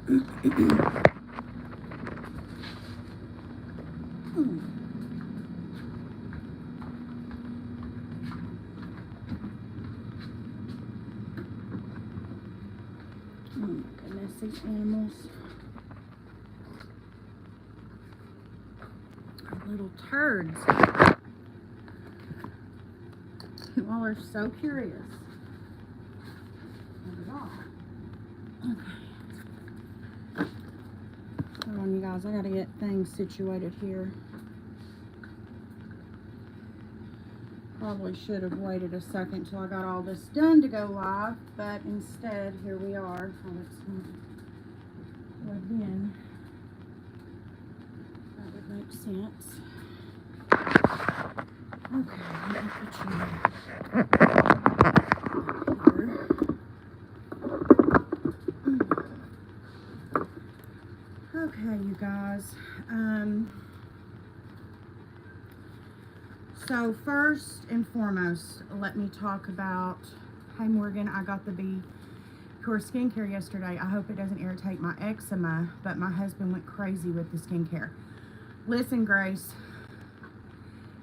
Oh my goodness, these animals are little turds. You all are so curious. Okay. Hold on, you guys. I gotta get things situated here. Probably should have waited a second till I got all this done to go live, but instead, here we are. Oh, it's not plugged in. That would make sense. Okay, let me put you here. Okay, you guys. So first and foremost, let me talk about, hey Morgan, I got the Pure skincare yesterday. I hope it doesn't irritate my eczema, but my husband went crazy with the skincare. Listen, Grace,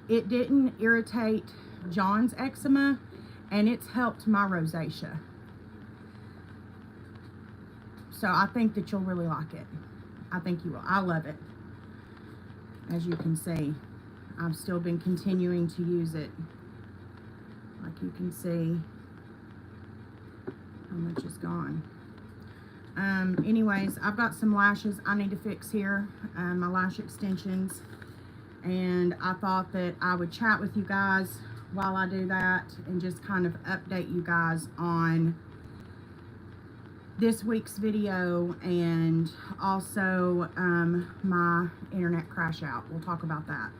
it didn't irritate John's eczema, and it's helped my rosacea. So I think that you'll really like it. I think you will. I love it. As you can see, I've still been continuing to use it. Like you can see how much is gone. Anyways, I've got some lashes I need to fix here, my lash extensions, and I thought that I would chat with you guys while I do that and just kind of update you guys on this week's video and also my internet crash out. We'll talk about that.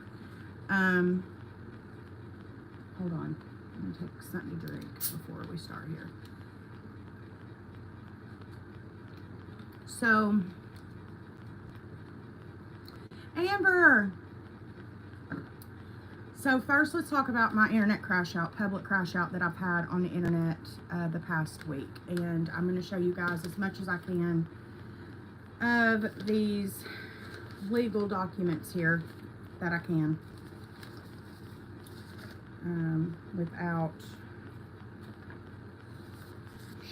Hold on, let me take something to drink before we start here. So, Amber. So first, let's talk about my internet crash out, public crash out that I've had on the internet the past week. And I'm going to show you guys as much as I can of these legal documents here that I can without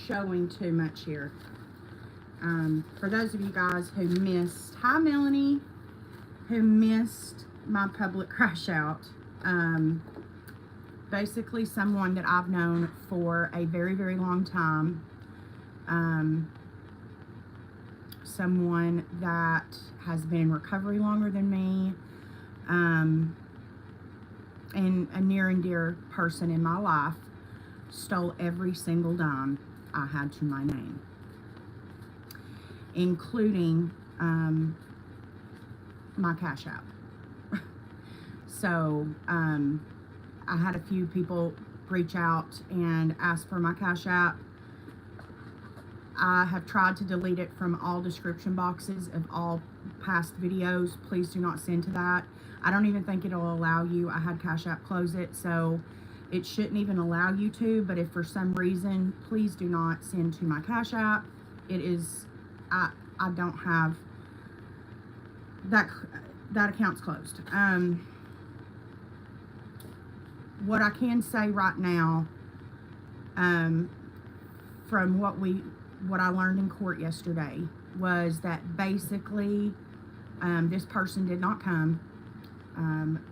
showing too much here. For those of you guys who missed, hi Melanie, who missed my public crash out, basically someone that I've known for a very, very long time, someone that has been in recovery longer than me, and a near and dear person in my life, stole every single dime I had to my name, including my Cash App. So I had a few people reach out and ask for my Cash App. I have tried to delete it from all description boxes of all past videos. Please do not send to that. I don't even think it'll allow you. I had Cash App close it, so it shouldn't even allow you to, but if for some reason, please do not send to my Cash App. It is, I don't have, that account's closed. What I can say right now, from what I learned in court yesterday, was that basically this person did not come.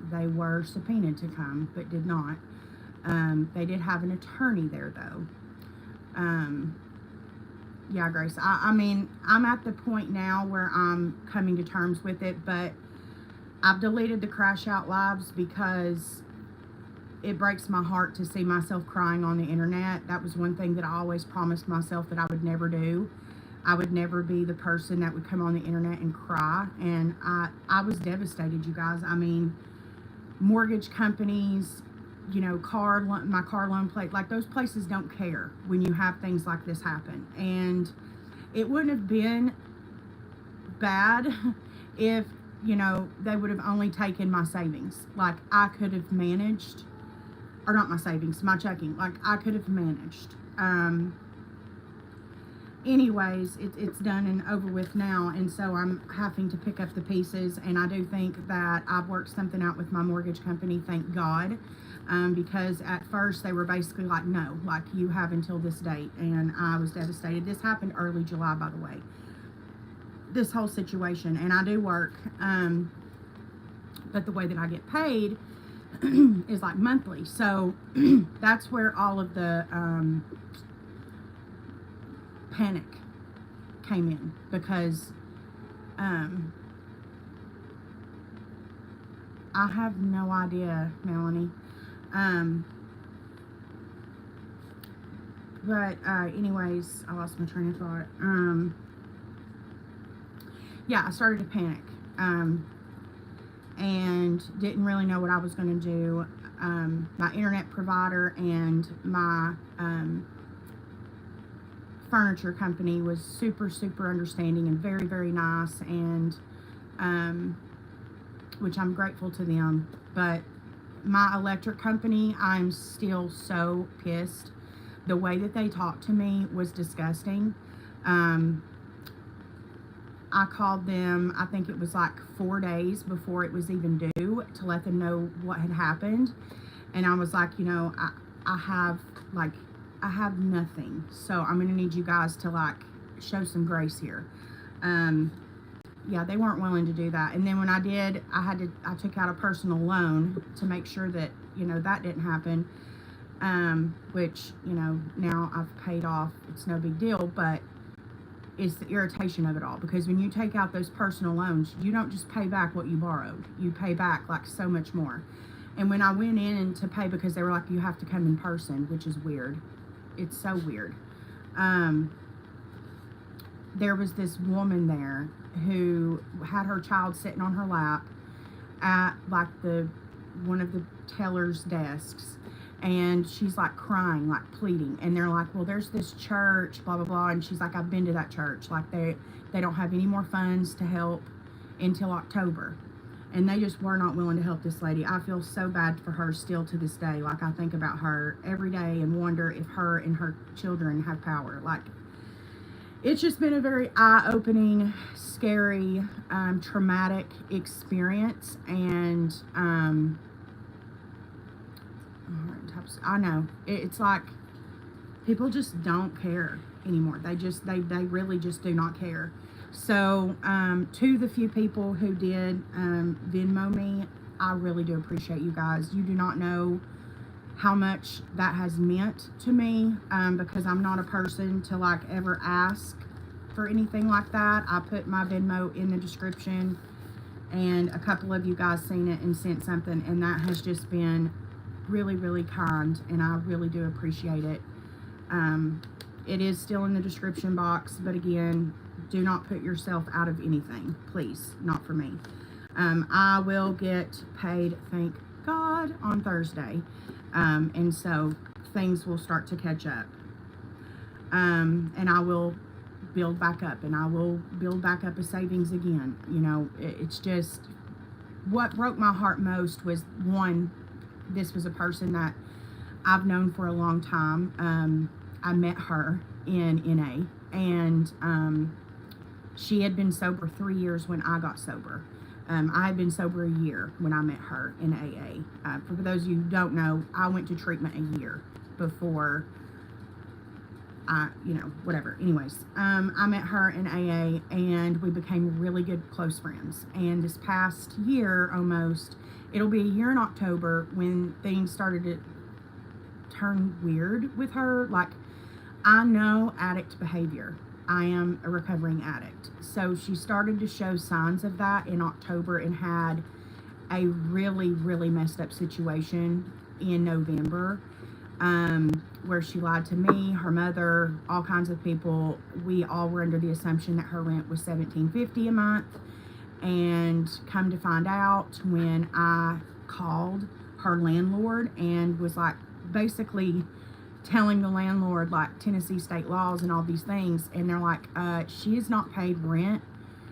They were subpoenaed to come, but did not. They did have an attorney there, though. Yeah, Grace, I mean, I'm at the point now where I'm coming to terms with it, but I've deleted the crash out lives because it breaks my heart to see myself crying on the internet. That was one thing that I always promised myself that I would never do. I would never be the person that would come on the internet and cry. And I was devastated, you guys. I mean, mortgage companies, you know, my car loan plate, like those places don't care when you have things like this happen. And it wouldn't have been bad if, you know, they would have only taken my savings. Like I could have managed, or not my savings, my checking, like I could have managed. anyways, it's done and over with now, and so I'm having to pick up the pieces. And I do think that I've worked something out with my mortgage company, thank God, because at first they were basically like, no, like you have until this date, and I was devastated. This happened early July, by the way, this whole situation. And I do work, but the way that I get paid is like monthly, so that's where all of the panic came in, because I have no idea, Melanie. But anyways, I lost my train of thought. Yeah, I started to panic, and didn't really know what I was going to do. My internet provider and my furniture company was super understanding and very nice, and which I'm grateful to them. But my electric company, I'm still so pissed. The way that they talked to me was disgusting. I called them, I think it was like 4 days before it was even due, to let them know what had happened. And I was like, you know, I have nothing, so I'm gonna need you guys to like show some grace here. Yeah, they weren't willing to do that. And then when I did, I took out a personal loan to make sure that, you know, that didn't happen, which, you know, now I've paid off. It's no big deal, but it's the irritation of it all, because when you take out those personal loans, you don't just pay back what you borrowed, you pay back like so much more. And when I went in to pay, because they were like, you have to come in person, which is weird. It's so weird. There was this woman there who had her child sitting on her lap at like one of the teller's desks, and she's like crying, like pleading, and they're like, well, there's this church, blah blah blah, and she's like, I've been to that church, like they don't have any more funds to help until October. And they just were not willing to help this lady. I feel so bad for her still to this day. Like, I think about her every day and wonder if her and her children have power. Like, it's just been a very eye-opening, scary, traumatic experience. And I know it's like people just don't care anymore. They really just do not care. So to the few people who did Venmo me, I really do appreciate you guys. You do not know how much that has meant to me, because I'm not a person to like ever ask for anything like that. I put my Venmo in the description, and a couple of you guys seen it and sent something, and that has just been really kind, and I really do appreciate it. It is still in the description box, but again, do not put yourself out of anything, please. Not for me. I will get paid, thank God, on Thursday, and so things will start to catch up, and I will build back up, and I will build back up a savings again. You know, it's just what broke my heart most was, one, this was a person that I've known for a long time. I met her in NA, and she had been sober 3 years when I got sober. I had been sober a year when I met her in AA. For those of you who don't know, I went to treatment a year before whatever. Anyways, I met her in AA, and we became really good, close friends. And this past year, almost, it'll be a year in October, when things started to turn weird with her. Like, I know addict behavior. I am a recovering addict. So she started to show signs of that in October, and had a really messed up situation in November, where she lied to me, her mother, all kinds of people. We all were under the assumption that her rent was $17.50 a month, and come to find out, when I called her landlord and was like basically telling the landlord like Tennessee state laws and all these things, and they're like, she has not paid rent.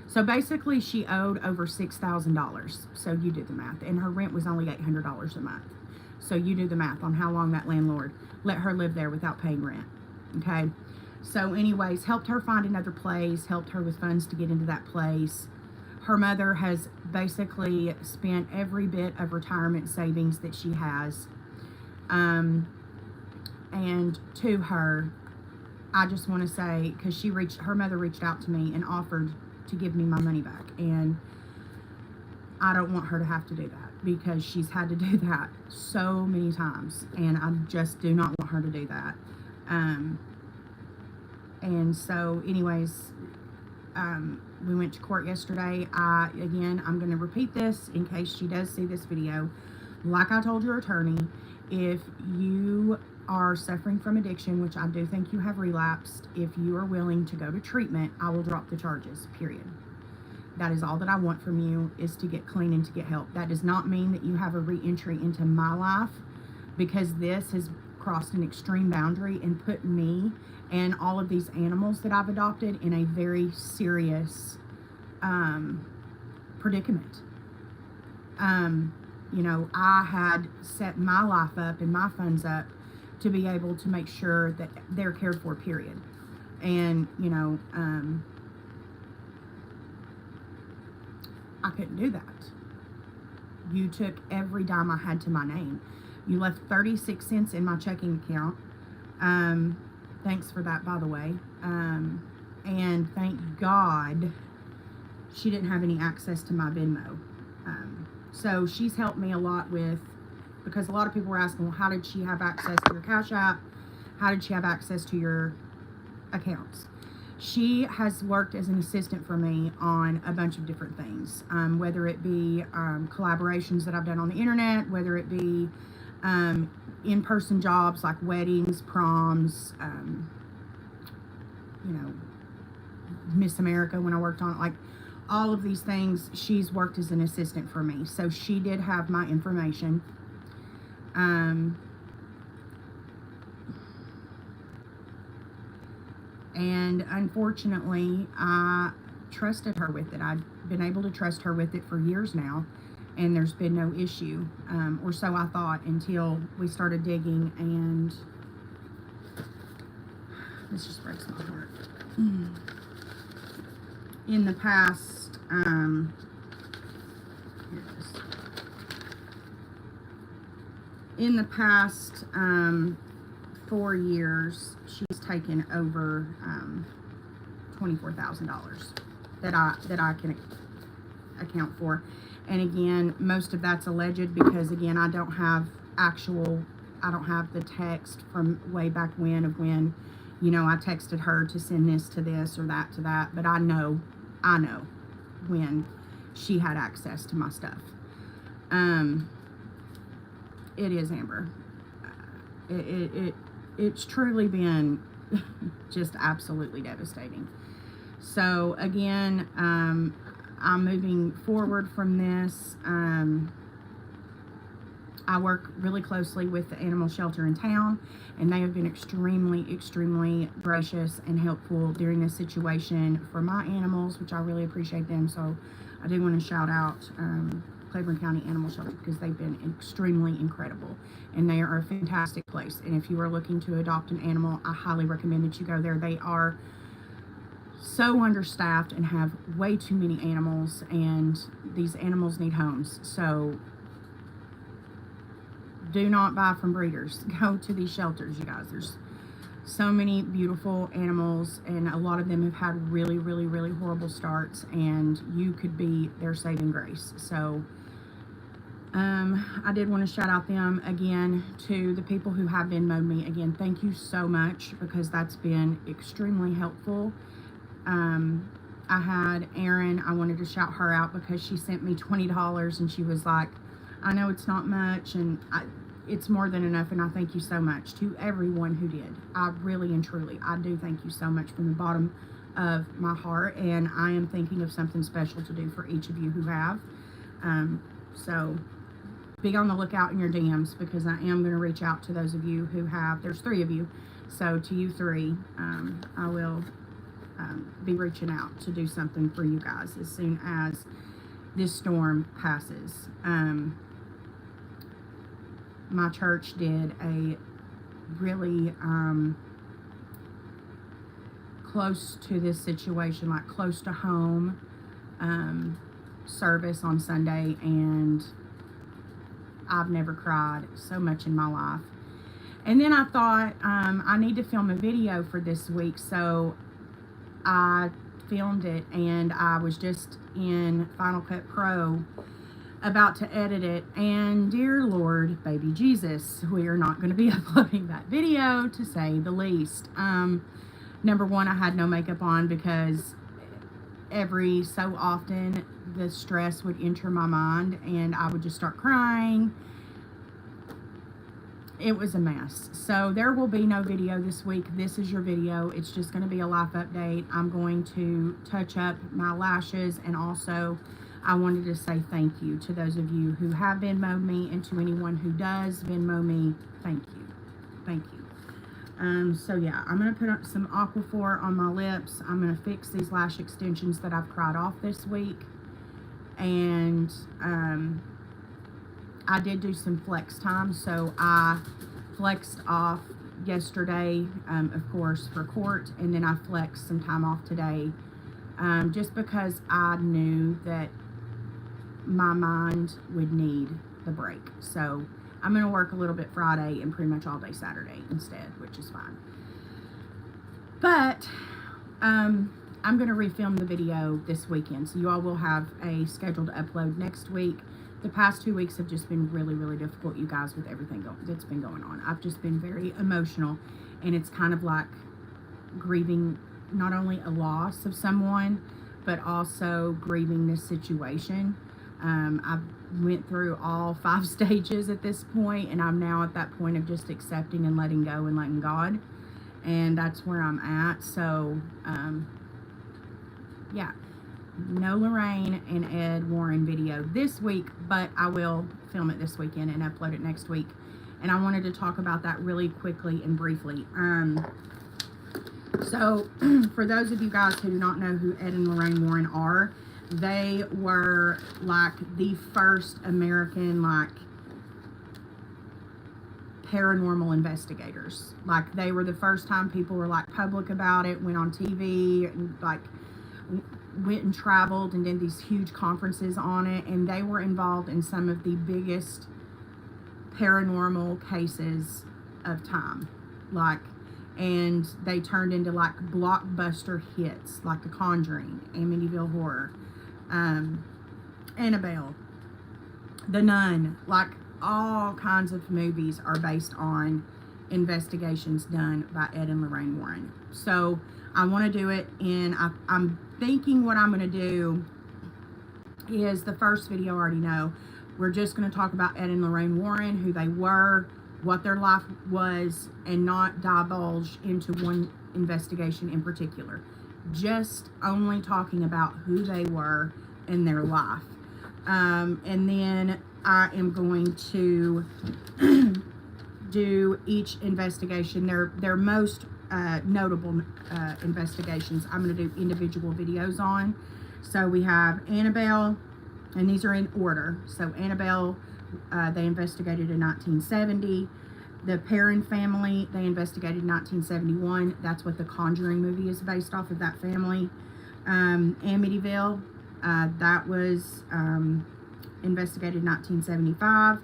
So basically she owed over $6,000. So you do the math, and her rent was only $800 a month. So you do the math on how long that landlord let her live there without paying rent. Okay, So anyways, helped her find another place, helped her with funds to get into that place. Her mother has basically spent every bit of retirement savings that she has. And to her, I just want to say, because her mother reached out to me and offered to give me my money back. And I don't want her to have to do that, because she's had to do that so many times. And I just do not want her to do that. And so anyways, we went to court yesterday. Again, I'm going to repeat this in case she does see this video. Like I told your attorney, if you are suffering from addiction, which I do think you have relapsed, if you are willing to go to treatment, I will drop the charges, period. That is all that I want from you, is to get clean and to get help. That does not mean that you have a re-entry into my life, because this has crossed an extreme boundary and put me and all of these animals that I've adopted in a very serious predicament. You know, I had set my life up and my funds up to be able to make sure that they're cared for, period. And, you know, I couldn't do that. You took every dime I had to my name. You left 36 cents in my checking account. Thanks for that, by the way. And thank God she didn't have any access to my Venmo. So she's helped me a lot with, because a lot of people were asking, well, how did she have access to your Cash App? How did she have access to your accounts? She has worked as an assistant for me on a bunch of different things, whether it be collaborations that I've done on the internet, whether it be in-person jobs like weddings, proms, you know, Miss America when I worked on it, like all of these things. She's worked as an assistant for me, so she did have my information. And unfortunately, I trusted her with it. I've been able to trust her with it for years now, and there's been no issue, or so I thought, until we started digging, and this just breaks my heart. In the past, here it is. In the past 4 years, she's taken over $24,000 that I can account for. And again, most of that's alleged, because again, I don't have the text from way back when, of when, you know, I texted her to send this to this or that to that, but I know when she had access to my stuff. It is, Amber. It's truly been just absolutely devastating. So again, I'm moving forward from this. I work really closely with the animal shelter in town, and they have been extremely gracious and helpful during this situation for my animals, which I really appreciate them. So I do want to shout out Claiborne County Animal Shelter, because they've been extremely incredible, and they are a fantastic place. And if you are looking to adopt an animal, I highly recommend that you go there. They are so understaffed and have way too many animals, and these animals need homes. So do not buy from breeders. Go to these shelters, you guys. There's so many beautiful animals, and a lot of them have had really horrible starts, and you could be their saving grace. So I did want to shout out them again. To the people who have Venmo'd me, again, thank you so much, because that's been extremely helpful. I had Erin, I wanted to shout her out, because she sent me $20, and she was like, I know it's not much, and it's more than enough, and I thank you so much. To everyone who did, I really and truly, I do thank you so much from the bottom of my heart, and I am thinking of something special to do for each of you who have. So be on the lookout in your DMs, because I am going to reach out to those of you who have. There's 3 of you, so to you 3, I will be reaching out to do something for you guys as soon as this storm passes. My church did a really close to this situation, like close to home, service on Sunday, and I've never cried so much in my life. And then I thought, I need to film a video for this week, so I filmed it, and I was just in Final Cut Pro about to edit it, and dear Lord, baby Jesus, we are not going to be uploading that video, to say the least. Number one, I had no makeup on because every so often the stress would enter my mind and I would just start crying. It was a mess. So there will be no video this week. This is your video. It's just going to be a life update. I'm going to touch up my lashes, and also I wanted to say thank you to those of you who have Venmo'd me, and to anyone who does Venmo me, thank you. Thank you. So yeah, I'm going to put up some Aquaphor on my lips. I'm going to fix these lash extensions that I've cried off this week. And I did do some flex time, so I flexed off yesterday, of course, for court, and then I flexed some time off today, just because I knew that my mind would need the break. So I'm going to work a little bit Friday and pretty much all day Saturday instead, which is fine. But I'm going to refilm the video this weekend, so you all will have a scheduled upload next week. The past 2 weeks have just been really, really difficult, you guys, with everything that's been going on. I've just been very emotional, and it's kind of like grieving not only a loss of someone, but also grieving this situation. I've went through all 5 stages at this point, and I'm now at that point of just accepting and letting go and letting God, and that's where I'm at. So yeah, no Lorraine and Ed Warren video this week, but I will film it this weekend and upload it next week. And I wanted to talk about that really quickly and briefly. So for those of you guys who do not know who Ed and Lorraine Warren are, they were like the first American paranormal investigators. Like, they were the first time people were like public about it, went on TV, and like went and traveled and did these huge conferences on it, and they were involved in some of the biggest paranormal cases of time, and they turned into like blockbuster hits like The Conjuring, Amityville Horror, Annabelle, The Nun. Like, all kinds of movies are based on investigations done by Ed and Lorraine Warren. So I want to do it, and I'm thinking what I'm going to do is, the first video I already know. We're just going to talk about Ed and Lorraine Warren, who they were, what their life was, and not divulge into one investigation in particular. Just only talking about who they were in their life. And then I am going to do each investigation, their most notable investigations, I'm going to do individual videos on. So we have Annabelle, and these are in order. So Annabelle, they investigated in 1970. The Perrin family, they investigated in 1971. That's what The Conjuring movie is based off of, that family. Amityville, that was investigated in 1975.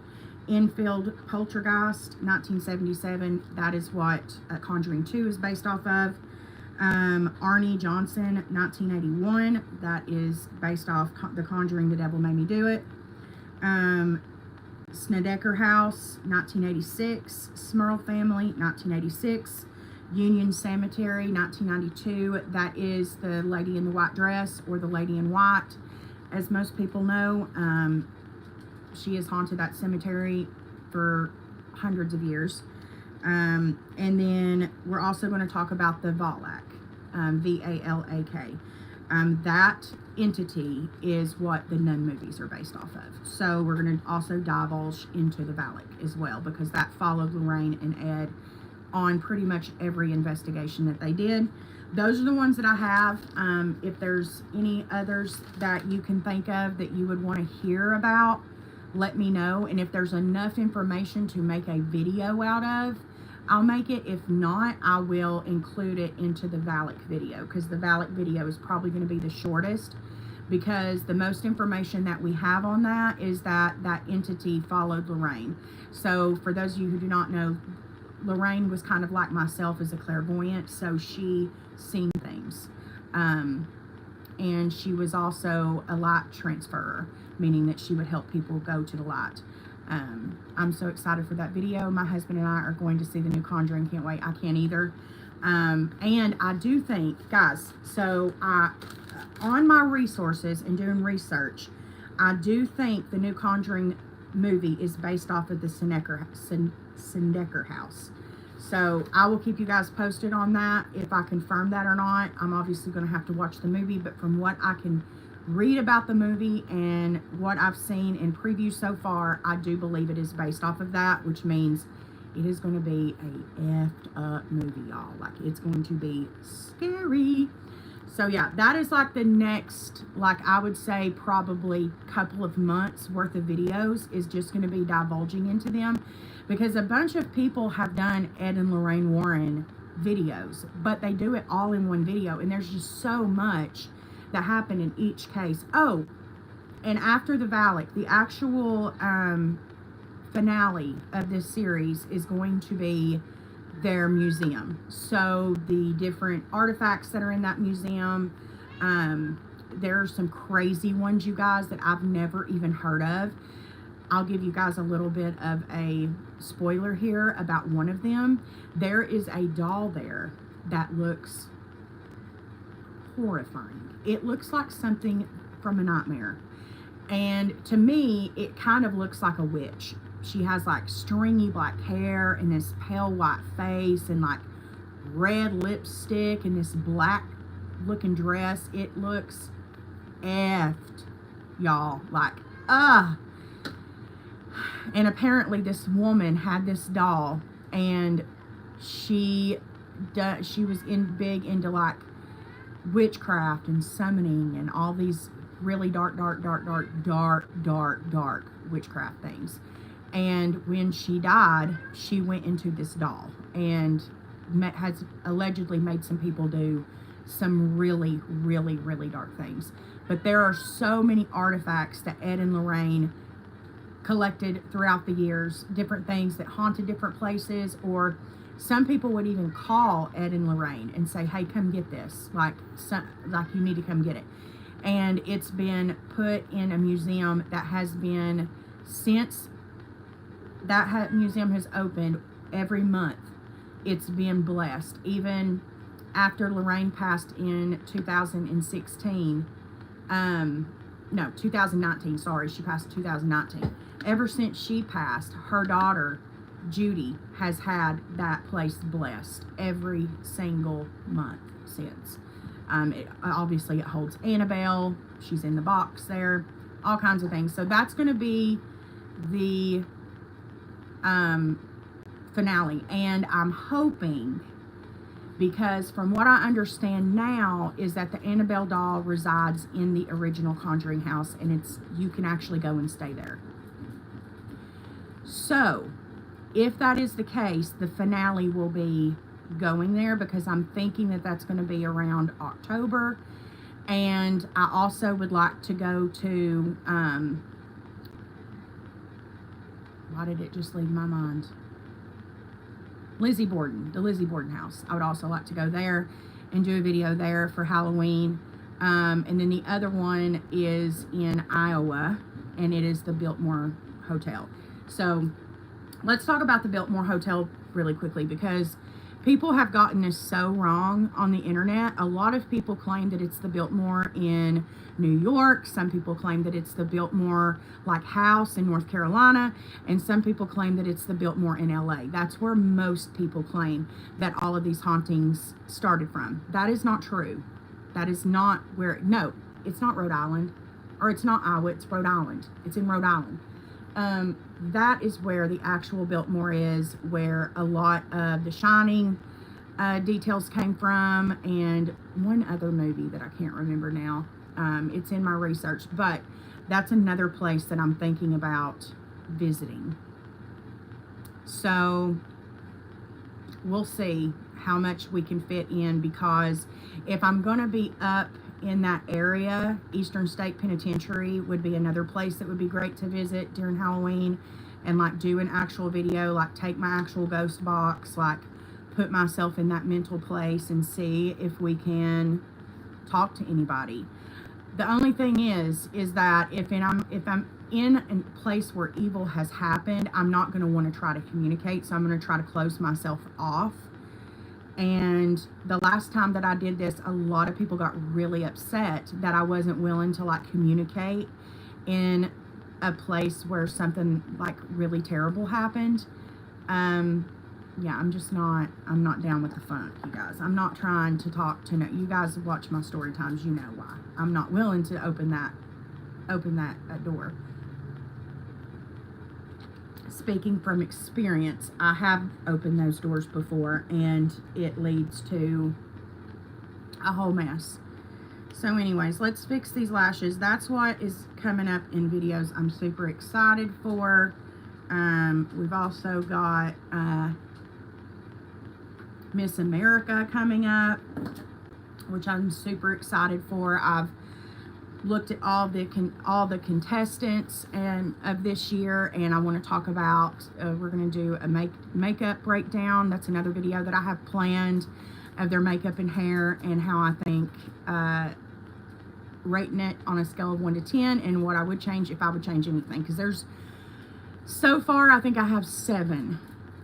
Enfield Poltergeist, 1977. That is what Conjuring 2 is based off of. Arnie Johnson, 1981. That is based off The Conjuring, The Devil Made Me Do It. Snedeker House, 1986. Smurl Family, 1986. Union Cemetery, 1992. That is the lady in the white dress, or the lady in white. As most people know, she has haunted that cemetery for hundreds of years. And then we're also going to talk about the Valak, V-A-L-A-K. That entity is what the Nun movies are based off of. So we're going to also divulge into the Valak as well, because that followed Lorraine and Ed on pretty much every investigation that they did. Those are the ones that I have. If there's any others that you can think of that you would want to hear about, let me know. And if there's enough information to make a video out of, I'll make it. If not, I will include it into the Valak video, because the Valak video is probably going to be the shortest, because the most information that we have on that is that that entity followed Lorraine. So for those of you who do not know, Lorraine was kind of like myself as a clairvoyant, so she seen things. And she was also a light transferer, meaning that she would help people go to the light. I'm so excited for that video. My husband and I are going to see the new Conjuring. Can't wait. I can't either. And I do think, guys, so on my resources and doing research, I do think the new Conjuring movie is based off of the Sendecker house. So I will keep you guys posted on that. If I confirm that or not, I'm obviously going to have to watch the movie, but from what I can read about the movie and what I've seen in previews so far, I do believe it is based off of that, which means it is going to be a effed up movie, y'all. Like, it's going to be scary. So yeah, that is like the next, like, I would say probably couple of months worth of videos is just going to be divulging into them, because a bunch of people have done Ed and Lorraine Warren videos, but they do it all in one video, and there's just so much that happened in each case. Oh, and after the Valak, the actual finale of this series is going to be their museum. So the different artifacts that are in that museum, there are some crazy ones, you guys, that I've never even heard of. I'll give you guys a little bit of a spoiler here about one of them. There is a doll there that looks horrifying. It looks like something from a nightmare. And to me, it kind of looks like a witch. She has like stringy black hair and this pale white face and like red lipstick and this black looking dress. It looks effed, y'all. Like, and apparently this woman had this doll, and she was big into like witchcraft and summoning and all these really dark witchcraft things. And when she died, she went into this doll and has allegedly made some people do some really dark things. But there are so many artifacts that Ed and Lorraine collected throughout the years, different things that haunted different places, or some people would even call Ed and Lorraine and say, hey, come get this, like you need to come get it. And it's been put in a museum that has been, since that museum has opened, every month it's been blessed. Even after Lorraine passed in 2016, 2019, sorry, she passed in 2019. Ever since she passed, her daughter, Judy, has had that place blessed every single month since. Obviously, it holds Annabelle. She's in the box there. All kinds of things. So that's going to be the finale. And I'm hoping, because from what I understand now is that the Annabelle doll resides in the original Conjuring house, and you can actually go and stay there. So if that is the case, the finale will be going there, because I'm thinking that that's going to be around October. And I also would like to go to why did it just leave my mind? Lizzie Borden, the Lizzie Borden house. I would also like to go there and do a video there for Halloween. And then the other one is in Iowa, and it is the Biltmore Hotel. So let's talk about the Biltmore Hotel really quickly, because people have gotten this so wrong on the internet. A lot of people claim that it's the Biltmore in New York. Some people claim that it's the Biltmore like house in North Carolina, and some people claim that it's the Biltmore in LA. That's where most people claim that all of these hauntings started from. That is not true. That is not where, no, it's not Rhode Island, or it's not Iowa, it's Rhode Island. It's in Rhode Island. That is where the actual Biltmore is, where a lot of The Shining details came from, and one other movie that I can't remember now. It's in my research, but that's another place that I'm thinking about visiting. So we'll see how much we can fit in, because if I'm going to be up in that area, Eastern State Penitentiary would be another place that would be great to visit during Halloween, and like do an actual video, like take my actual ghost box, like put myself in that mental place and see if we can talk to anybody. The only thing is that if I'm in a place where evil has happened, I'm not going to want to try to communicate, so I'm going to try to close myself off. And the last time that I did this, a lot of people got really upset that I wasn't willing to like communicate in a place where something like really terrible happened. Yeah, I'm not down with the funk, you guys. I'm not trying to talk to, no, you guys watch my story times, you know why. I'm not willing to open that door. Speaking from experience, I have opened those doors before, and it leads to a whole mess. So anyways, let's fix these lashes. That's what is coming up in videos I'm super excited for. We've also got Miss America coming up, which I'm super excited for. I've looked at all the contestants and of this year, and I want to talk about we're going to do a makeup breakdown. That's another video that I have planned of their makeup and hair, and how I think rating it on a scale of 1 to 10, and what I would change if I would change anything, because there's, so far I think I have 7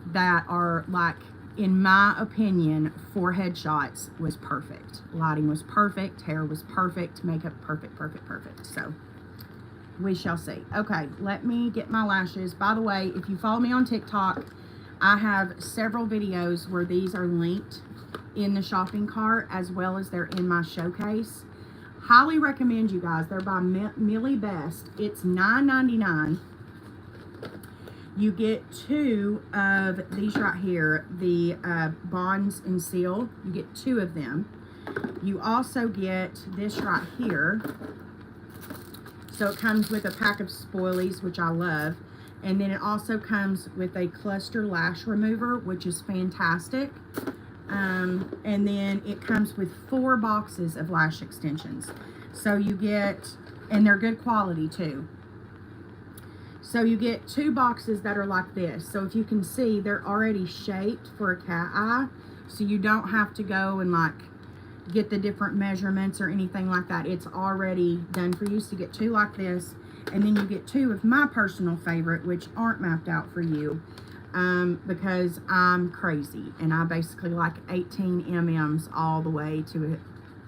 that are like, in my opinion, 4 headshots was perfect. Lighting was perfect. Hair was perfect. Makeup perfect. So we shall see. Okay, let me get my lashes. By the way, if you follow me on TikTok, I have several videos where these are linked in the shopping cart, as well as they're in my showcase. Highly recommend, you guys. They're by Millie Best. It's $9.99. You get 2 of these right here, the Bonds and Seal. You get 2 of them. You also get this right here. So it comes with a pack of spoilies, which I love. And then it also comes with a cluster lash remover, which is fantastic. And then it comes with 4 boxes of lash extensions. So you get, and they're good quality too. So you get 2 boxes that are like this. So if you can see, they're already shaped for a cat eye. So you don't have to go and like get the different measurements or anything like that. It's already done for you. So you get 2 like this. And then you get 2 of my personal favorite, which aren't mapped out for you. Because I'm crazy. And I basically like 18 mm's all the way to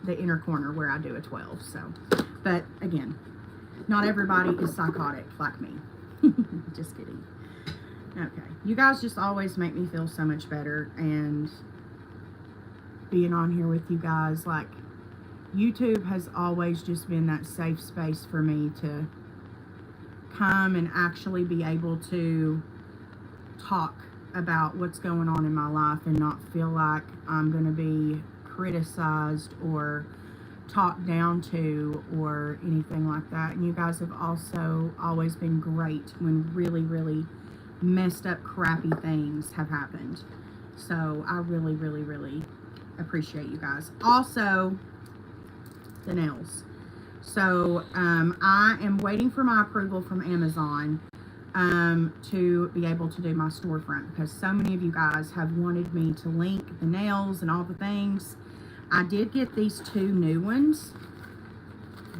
the inner corner where I do a 12. So, but again, not everybody is psychotic like me. Just kidding. Okay, you guys just always make me feel so much better, and being on here with you guys, like, YouTube has always just been that safe space for me to come and actually be able to talk about what's going on in my life and not feel like I'm going to be criticized or talked down to or anything like that. And you guys have also always been great when really, really messed up, crappy things have happened. So I really, really, really appreciate you guys. Also, the nails. So I am waiting for my approval from Amazon to be able to do my storefront, because so many of you guys have wanted me to link the nails and all the things. I did get these 2 new ones.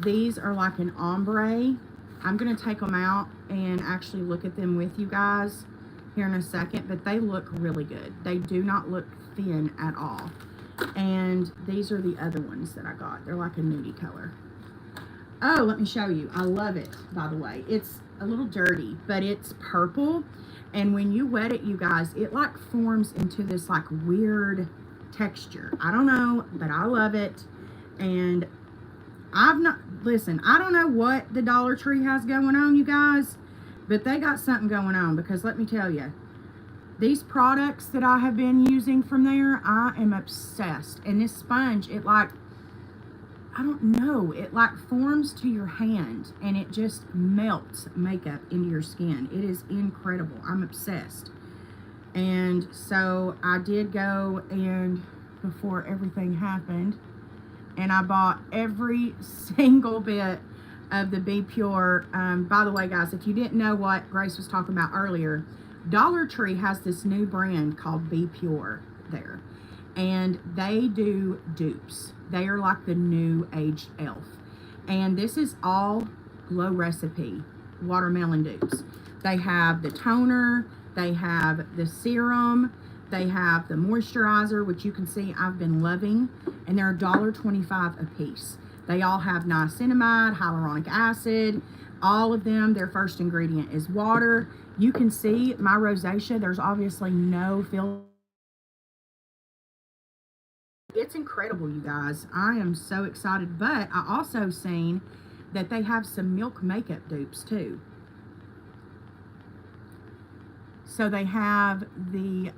These are like an ombre. I'm going to take them out and actually look at them with you guys here in a second, but they look really good. They do not look thin at all. And these are the other ones that I got. They're like a nudie color. Oh, let me show you. I love it, by the way. It's a little dirty, but it's purple. And when you wet it, you guys, it like forms into this like weird texture. I don't know, but I love it. And listen, I don't know what the Dollar Tree has going on, you guys, but they got something going on, because let me tell you, these products that I have been using from there, I am obsessed. And this sponge, it like, I don't know, it like forms to your hand and it just melts makeup into your skin. It is incredible. I'm obsessed. And And so I did go and before everything happened, and I bought every single bit of the Be Pure. By the way, guys, if you didn't know what Grace was talking about earlier, Dollar Tree has this new brand called Be Pure there, and they do dupes. They are like the new age elf, and this is all Glow Recipe watermelon dupes. They have the toner, they have the serum, they have the moisturizer, which you can see I've been loving, and they're $1.25 a piece. They all have niacinamide, hyaluronic acid, all of them. Their first ingredient is water. You can see my rosacea, there's obviously no filter. It's incredible, you guys. I am so excited, but I also seen that they have some milk makeup dupes too. So they have the,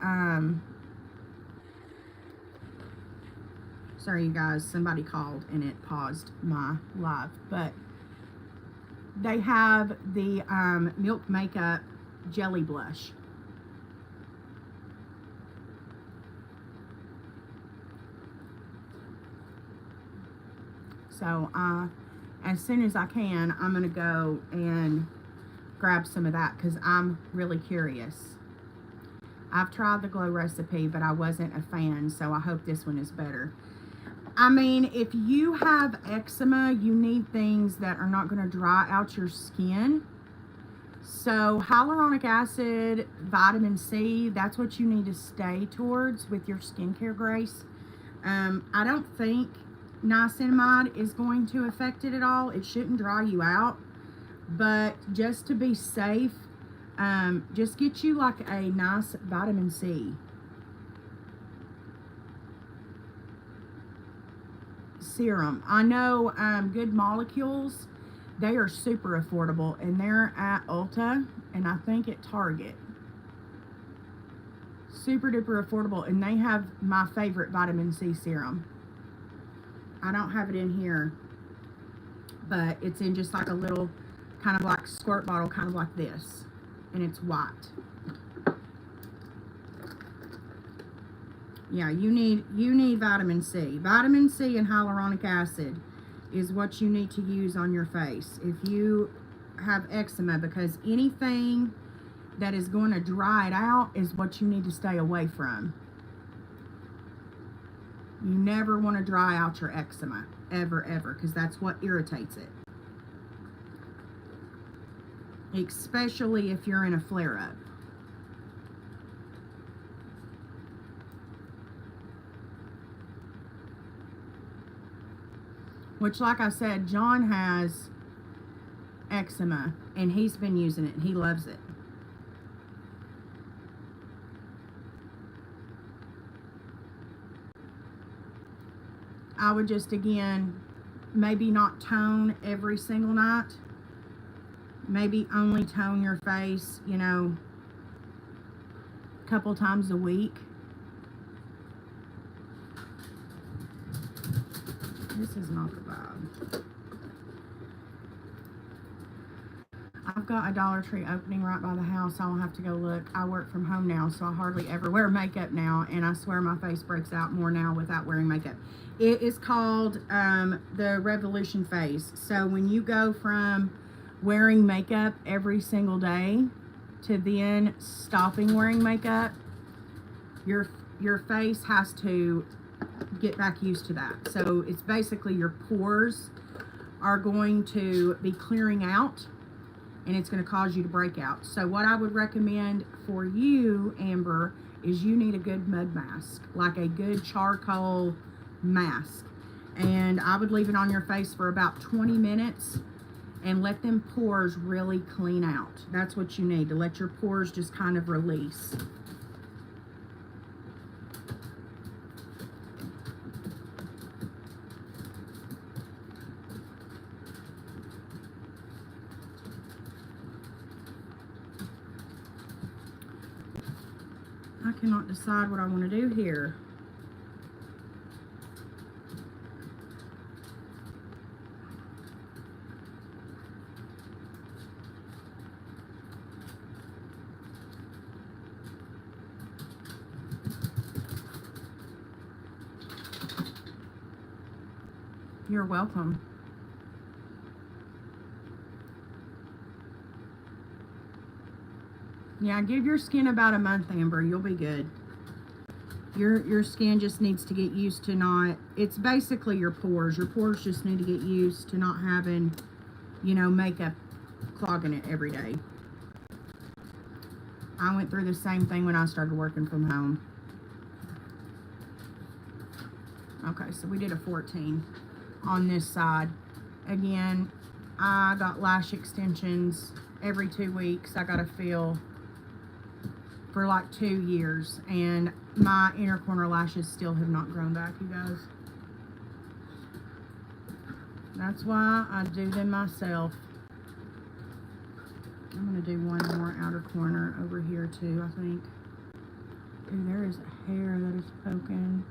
sorry you guys, somebody called and it paused my live, but they have the milk makeup jelly blush. So as soon as I can, I'm gonna go and grab some of that because I'm really curious. I've tried the Glow Recipe, but I wasn't a fan, so I hope this one is better. I mean, if you have eczema, you need things that are not going to dry out your skin. So hyaluronic acid, vitamin C, that's what you need to stay towards with your skincare, Grace. I don't think niacinamide is going to affect it at all. It shouldn't dry you out. But just to be safe, just get you like a nice vitamin C serum. I know Good Molecules, they are super affordable, and they're at Ulta and I think at Target. Super duper affordable, and they have my favorite vitamin C serum. I don't have it in here, but it's in just like a little kind of like squirt bottle, kind of like this, and it's white. Yeah, you need vitamin C. Vitamin C and hyaluronic acid is what you need to use on your face if you have eczema, because anything that is going to dry it out is what you need to stay away from. You never want to dry out your eczema, ever, ever, because that's what irritates it. Especially if you're in a flare-up. Which, like I said, John has eczema, and he's been using it, and he loves it. I would just, again, maybe not tone every single night. Maybe only tone your face, you know, a couple times a week. This is not the vibe. I've got a Dollar Tree opening right by the house. I'll have to go look. I work from home now, so I hardly ever wear makeup now, and I swear my face breaks out more now without wearing makeup. It is called the Revolution Face. So when you go from wearing makeup every single day to then stopping wearing makeup, your face has to get back used to that. So it's basically your pores are going to be clearing out, and it's going to cause you to break out. So what I would recommend for you, Amber, is you need a good mud mask, like a good charcoal mask. And I would leave it on your face for about 20 minutes and let them pores really clean out. That's what you need, to let your pores just kind of release. I cannot decide what I want to do here. You're welcome. Yeah, give your skin about a month, Amber. You'll be good. Your skin just needs to get used to not, it's basically your pores. Your pores just need to get used to not having, you know, makeup clogging it every day. I went through the same thing when I started working from home. Okay, so we did a 14 on this side. Again, I got lash extensions every 2 weeks. I got to fill for like 2 years, and my inner corner lashes still have not grown back, you guys. That's why I do them myself. I'm going to do one more outer corner over here too, I think. Ooh, there is a hair that is poking.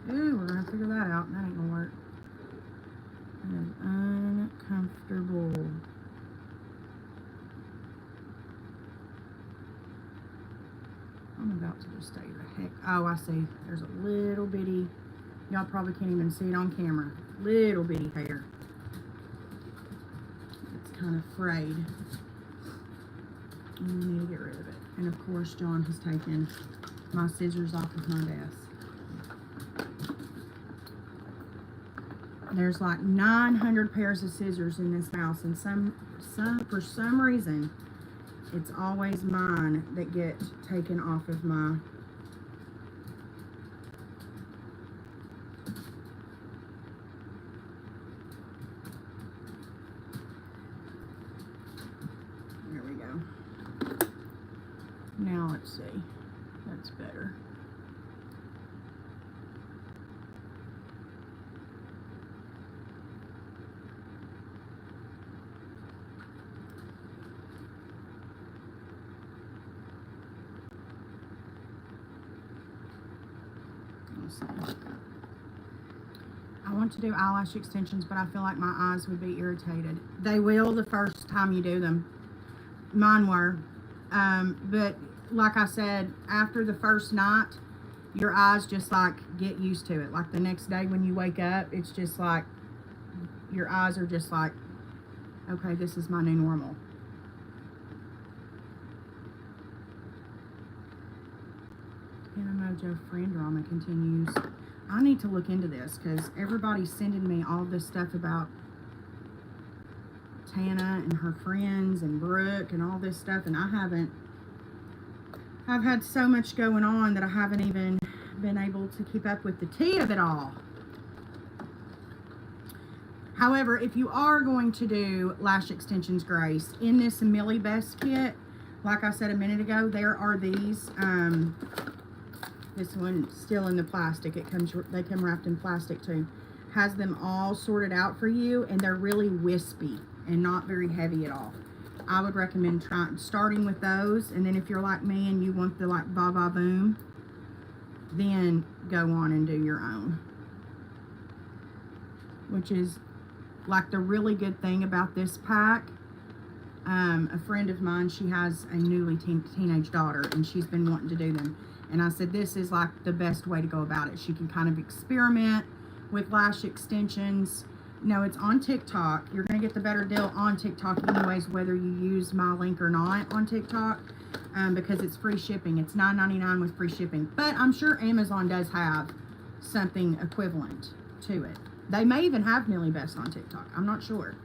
Ooh, we're going to figure that out. That ain't going to work. That is uncomfortable. I'm about to just stay the heck. Oh, I see. There's a little bitty, y'all probably can't even see it on camera. Little bitty hair. It's kind of frayed. And we need to get rid of it. And of course, John has taken my scissors off of my desk. There's like 900 pairs of scissors in this house, and for some reason, it's always mine that get taken off of my. There we go. Now let's see. That's better. I want to do eyelash extensions, but I feel like my eyes would be irritated. They will the first time you do them. Mine were. But like I said, after the first night, your eyes just like get used to it. Like the next day when you wake up, it's just like your eyes are just like, okay, this is my new normal. Mojo friend drama continues. I need to look into this because everybody's sending me all this stuff about Tana and her friends and Brooke and all this stuff, and I've had so much going on that I haven't even been able to keep up with the tea of it all. However, if you are going to do lash extensions, Grace, in this Millie Best kit, like I said a minute ago, there are these. This one still in the plastic. They come wrapped in plastic too. Has them all sorted out for you, and they're really wispy and not very heavy at all. I would recommend starting with those, and then if you're like me and you want the like ba ba boom, then go on and do your own. Which is like the really good thing about this pack. A friend of mine, she has a newly teenage daughter, and she's been wanting to do them. And I said, this is like the best way to go about it. She can kind of experiment with lash extensions. No, it's on TikTok. You're going to get the better deal on TikTok anyways, whether you use my link or not on TikTok, because it's free shipping. It's $9.99 with free shipping. But I'm sure Amazon does have something equivalent to it. They may even have Millie Best on TikTok. I'm not sure.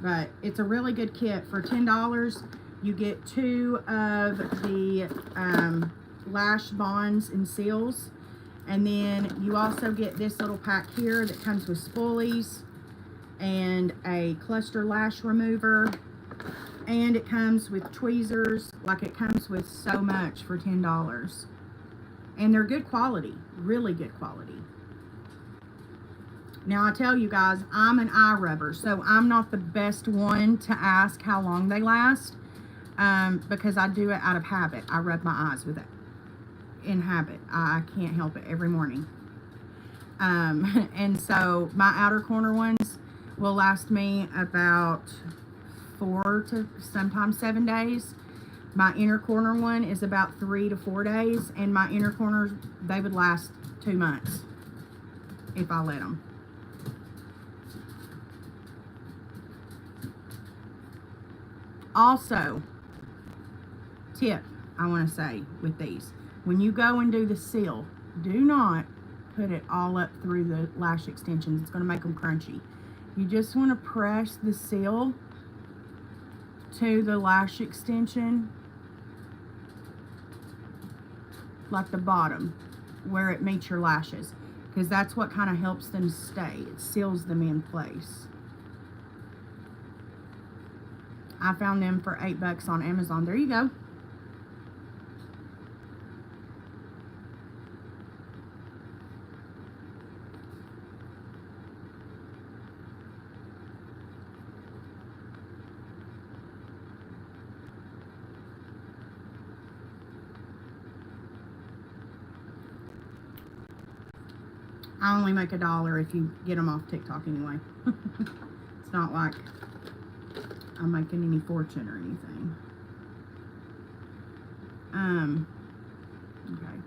But it's a really good kit. For $10, you get 2 of the lash bonds and seals. And then you also get this little pack here that comes with spoolies and a cluster lash remover. And it comes with tweezers. Like, it comes with so much for $10. And they're good quality. Really good quality. Now, I tell you guys, I'm an eye rubber, so I'm not the best one to ask how long they last, because I do it out of habit. I rub my eyes with it in habit. I can't help it every morning. And so my outer corner ones will last me about 4 to sometimes 7 days. My inner corner one is about 3 to 4 days, and my inner corners, they would last 2 months if I let them. Also, tip I want to say with these, when you go and do the seal, do not put it all up through the lash extensions. It's going to make them crunchy. You just want to press the seal to the lash extension, like the bottom where it meets your lashes, because that's what kind of helps them stay. It seals them in place. I found them for $8 on Amazon. There you go. I only make $1 if you get them off TikTok anyway. It's not like I'm making any fortune or anything. Okay.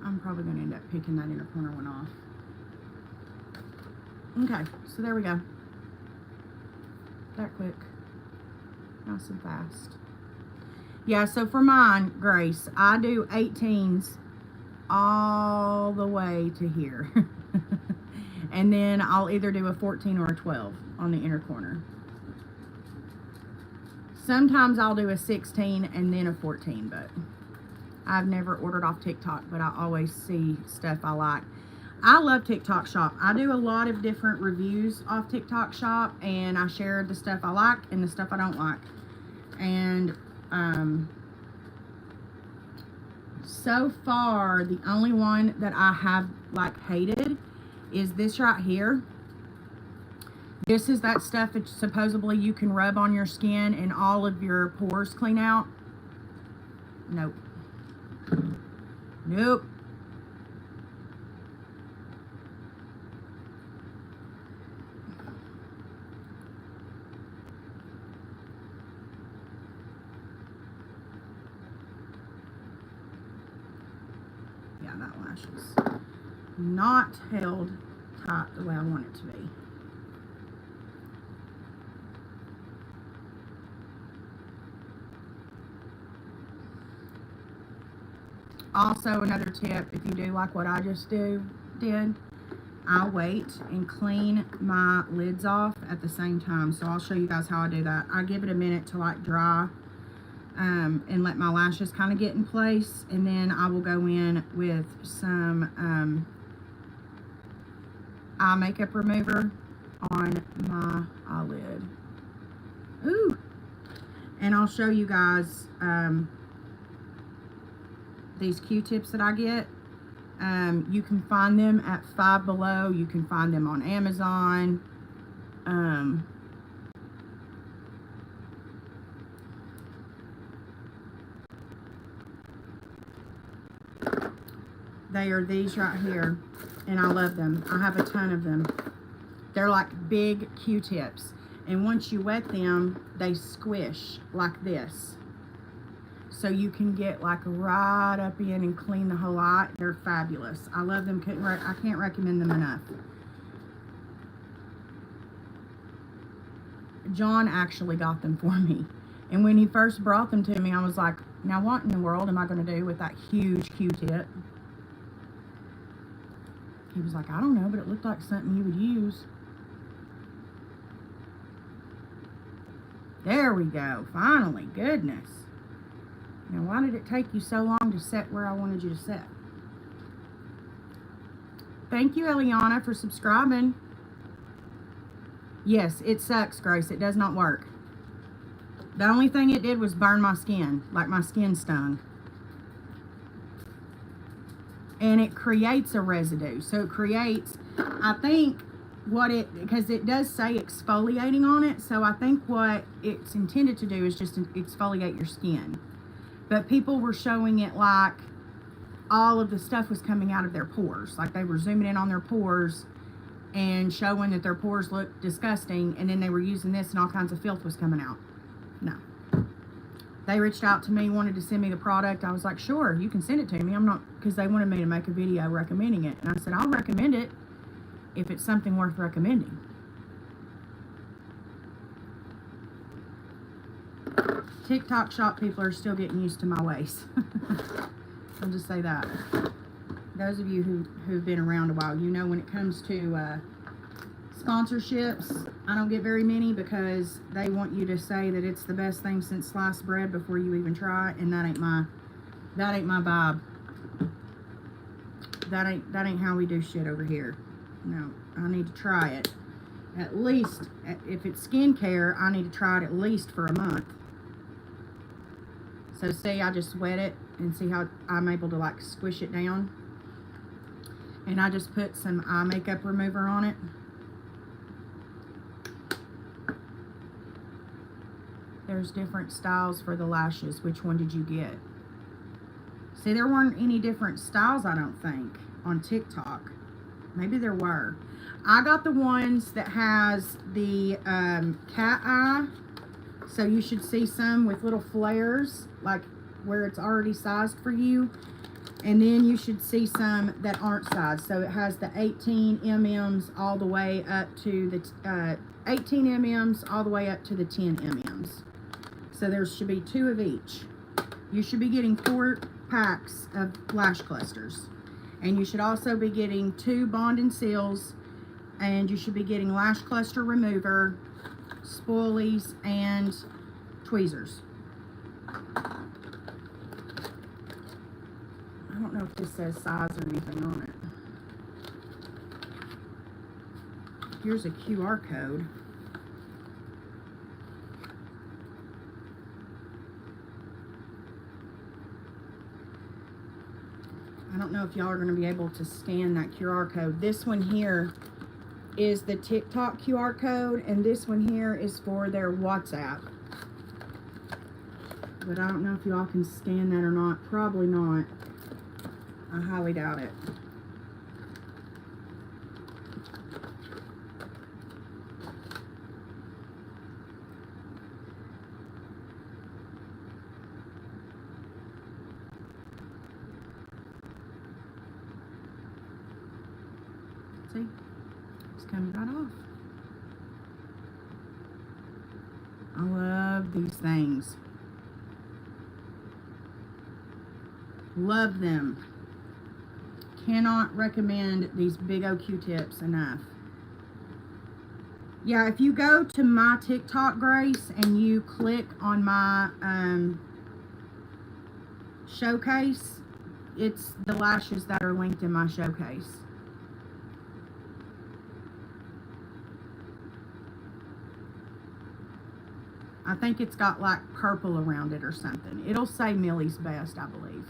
I'm probably going to end up picking that inner corner one off. Okay, so there we go. That quick. Nice and fast. Yeah, so for mine, Grace, I do 18s all the way to here. And then I'll either do a 14 or a 12 on the inner corner. Sometimes I'll do a 16 and then a 14, but I've never ordered off TikTok, but I always see stuff I like. I love TikTok Shop. I do a lot of different reviews off TikTok Shop, and I share the stuff I like and the stuff I don't like. And so far, the only one that I have like hated is this right here. This is that stuff that supposedly you can rub on your skin and all of your pores clean out. Nope. Nope. Yeah, that lash is not held tight the way I want it to be. Also, another tip, if you do like what I just did, I wait and clean my lids off at the same time. So I'll show you guys how I do that. I give it a minute to like dry and let my lashes kind of get in place, and then I will go in with some eye makeup remover on my eyelid. Ooh! And I'll show you guys these Q-tips that I get. You can find them at Five Below. You can find them on Amazon. They are these right here, and I love them. I have a ton of them. They're like big Q-tips, and once you wet them, they squish like this. So you can get like right up in and clean the whole eye. They're fabulous. I love them. I can't recommend them enough. John actually got them for me. And when he first brought them to me, I was like, now what in the world am I going to do with that huge Q-tip? He was like, I don't know, but it looked like something you would use. There we go. Finally. Goodness. Now, why did it take you so long to set where I wanted you to set? Thank you, Eliana, for subscribing. Yes, it sucks, Grace. It does not work. The only thing it did was burn my skin, like my skin stung. And it creates a residue. So it creates, I think, because it does say exfoliating on it, so I think what it's intended to do is just exfoliate your skin. But people were showing it like all of the stuff was coming out of their pores. Like they were zooming in on their pores and showing that their pores looked disgusting, and then they were using this and all kinds of filth was coming out. No. They reached out to me, wanted to send me the product. I was like, sure, you can send it to me. I'm not, because they wanted me to make a video recommending it. And I said, I'll recommend it if it's something worth recommending. TikTok shop people are still getting used to my ways. I'll just say that. Those of you who've been around a while, you know when it comes to sponsorships, I don't get very many because they want you to say that it's the best thing since sliced bread before you even try it, and that ain't my vibe. That ain't how we do shit over here. No, I need to try it. At least, if it's skincare, I need to try it at least for a month. So see, I just wet it and see how I'm able to like squish it down. And I just put some eye makeup remover on it. There's different styles for the lashes. Which one did you get? See, there weren't any different styles, I don't think, on TikTok. Maybe there were. I got the ones that has the cat eye. So you should see some with little flares, like where it's already sized for you. And then you should see some that aren't sized. So it has the 18 mm's all the way up to the 18 mm's all the way up to the 10 mm's. So there should be 2 of each. You should be getting 4 packs of lash clusters. And you should also be getting 2 Bond and Seals. And you should be getting lash cluster remover, spoolies, and tweezers. I don't know if this says size or anything on it. Here's a QR code. I don't know if y'all are going to be able to scan that QR code. This one here is the TikTok QR code, and this one here is for their WhatsApp. But I don't know if y'all can scan that or not. Probably not. I highly doubt it. See? It's coming right off. I love these things. Love them. Cannot recommend these big old Q-tips enough. Yeah, if you go to my TikTok, Grace, and you click on my showcase, it's the lashes that are linked in my showcase. I think it's got like purple around it or something. It'll say Millie's Best, I believe.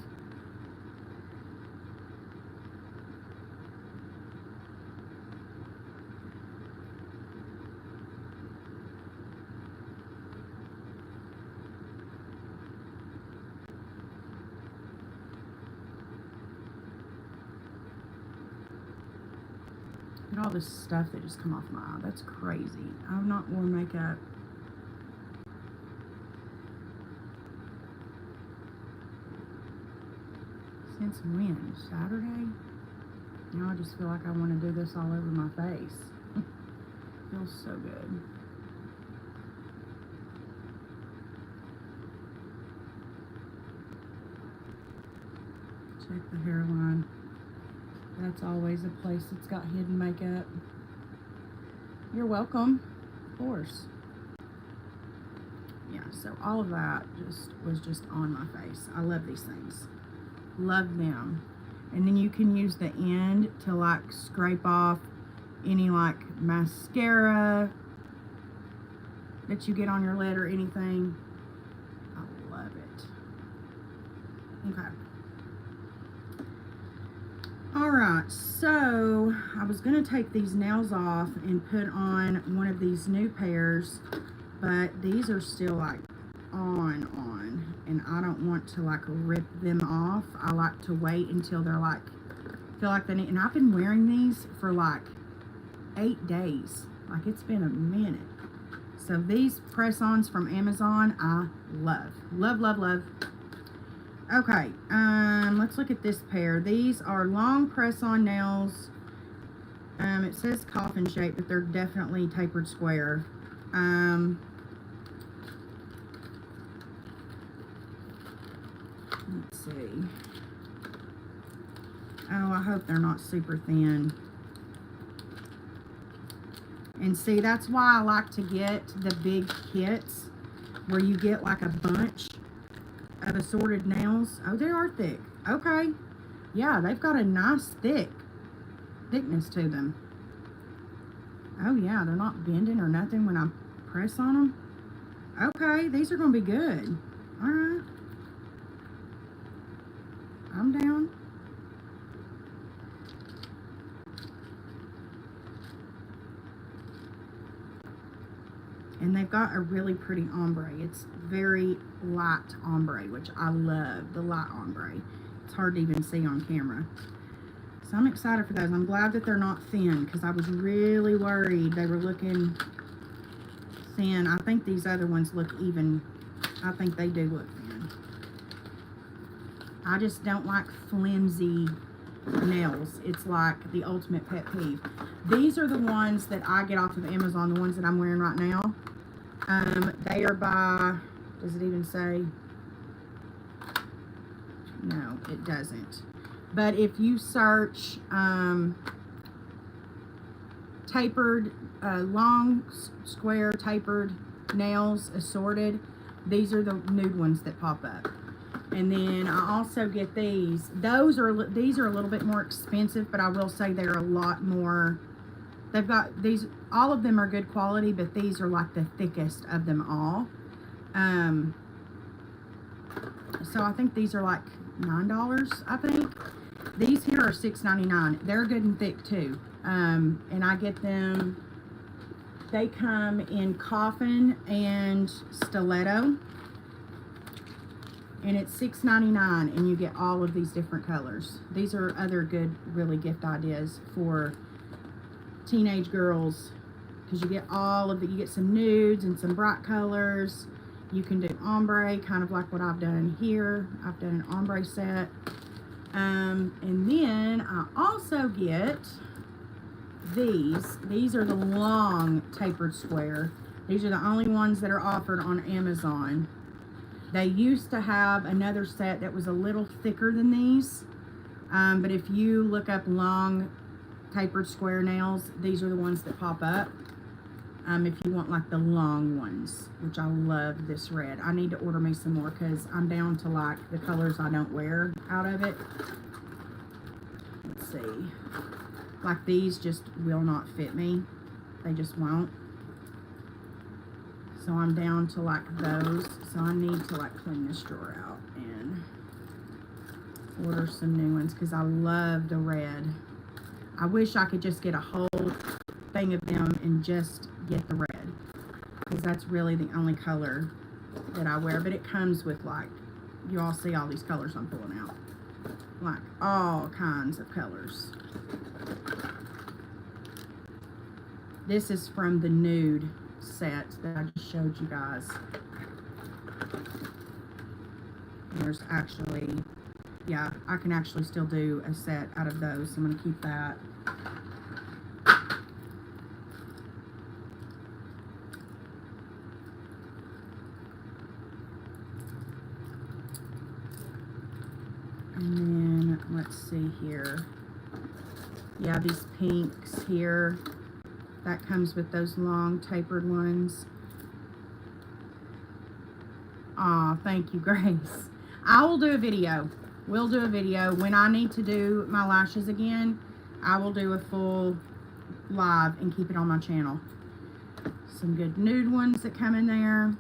Look at all this stuff that just come off my eye. That's crazy. I've not worn makeup. Since when? Saturday? Now I just feel like I want to do this all over my face. Feels so good. Check the hairline. That's always a place that's got hidden makeup. You're welcome. Of course. Yeah, so all of that was just on my face. I love these things. Love them. And then you can use the end to like scrape off any like mascara that you get on your lid or anything. I love it. Okay. Alright, so I was going to take these nails off and put on one of these new pairs, but these are still like on, and I don't want to like rip them off. I like to wait until they're like, feel like they need, and I've been wearing these for like 8 days. Like it's been a minute. So these press-ons from Amazon, I love. Love, love, love. Okay, let's look at this pair. These are long press-on nails. It says coffin shape, but they're definitely tapered square. Let's see. Oh, I hope they're not super thin. And see, that's why I like to get the big kits where you get like a bunch of assorted nails. Oh, they are thick. Okay. Yeah, they've got a nice thickness to them. Oh yeah, they're not bending or nothing when I press on them. Okay, these are going to be good. All right. I'm down. And they've got a really pretty ombre. It's very light ombre, which I love, the light ombre. It's hard to even see on camera. So I'm excited for those. I'm glad that they're not thin because I was really worried they were looking thin. I think these other ones look even. I think they do look thin. I just don't like flimsy nails. It's like the ultimate pet peeve. These are the ones that I get off of Amazon, the ones that I'm wearing right now. They are by, does it even say? No, it doesn't. But if you search tapered, long, square, tapered nails, assorted, these are the nude ones that pop up. And then I also get these. These are a little bit more expensive, but I will say they're a lot more. They've got these. All of them are good quality, but these are like the thickest of them all. So I think these are like $9. I think these here are $6.99. They're good and thick too. And I get them. They come in coffin and stiletto. And it's $6.99, and you get all of these different colors. These are other good, really gift ideas for teenage girls, because you get all of the, you get some nudes and some bright colors. You can do ombre, kind of like what I've done here. I've done an ombre set. And then I also get these. These are the long tapered square. These are the only ones that are offered on Amazon. They used to have another set that was a little thicker than these, but if you look up long tapered square nails, these are the ones that pop up. If you want like the long ones, which I love this red. I need to order me some more because I'm down to like the colors I don't wear out of it. Let's see. Like these just will not fit me. They just won't. So I'm down to like those. So I need to like clean this drawer out and order some new ones because I love the red. I wish I could just get a whole thing of them and just get the red, because that's really the only color that I wear. But it comes with like, you all see all these colors I'm pulling out. Like all kinds of colors. This is from the nude set that I just showed you guys. There's actually, yeah, I can actually still do a set out of those, so I'm going to keep that. And then, let's see here. Yeah, these pinks here. That comes with those long tapered ones. Aw, thank you, Grace. I will do a video. We'll do a video. When I need to do my lashes again, I will do a full live and keep it on my channel. Some good nude ones that come in there.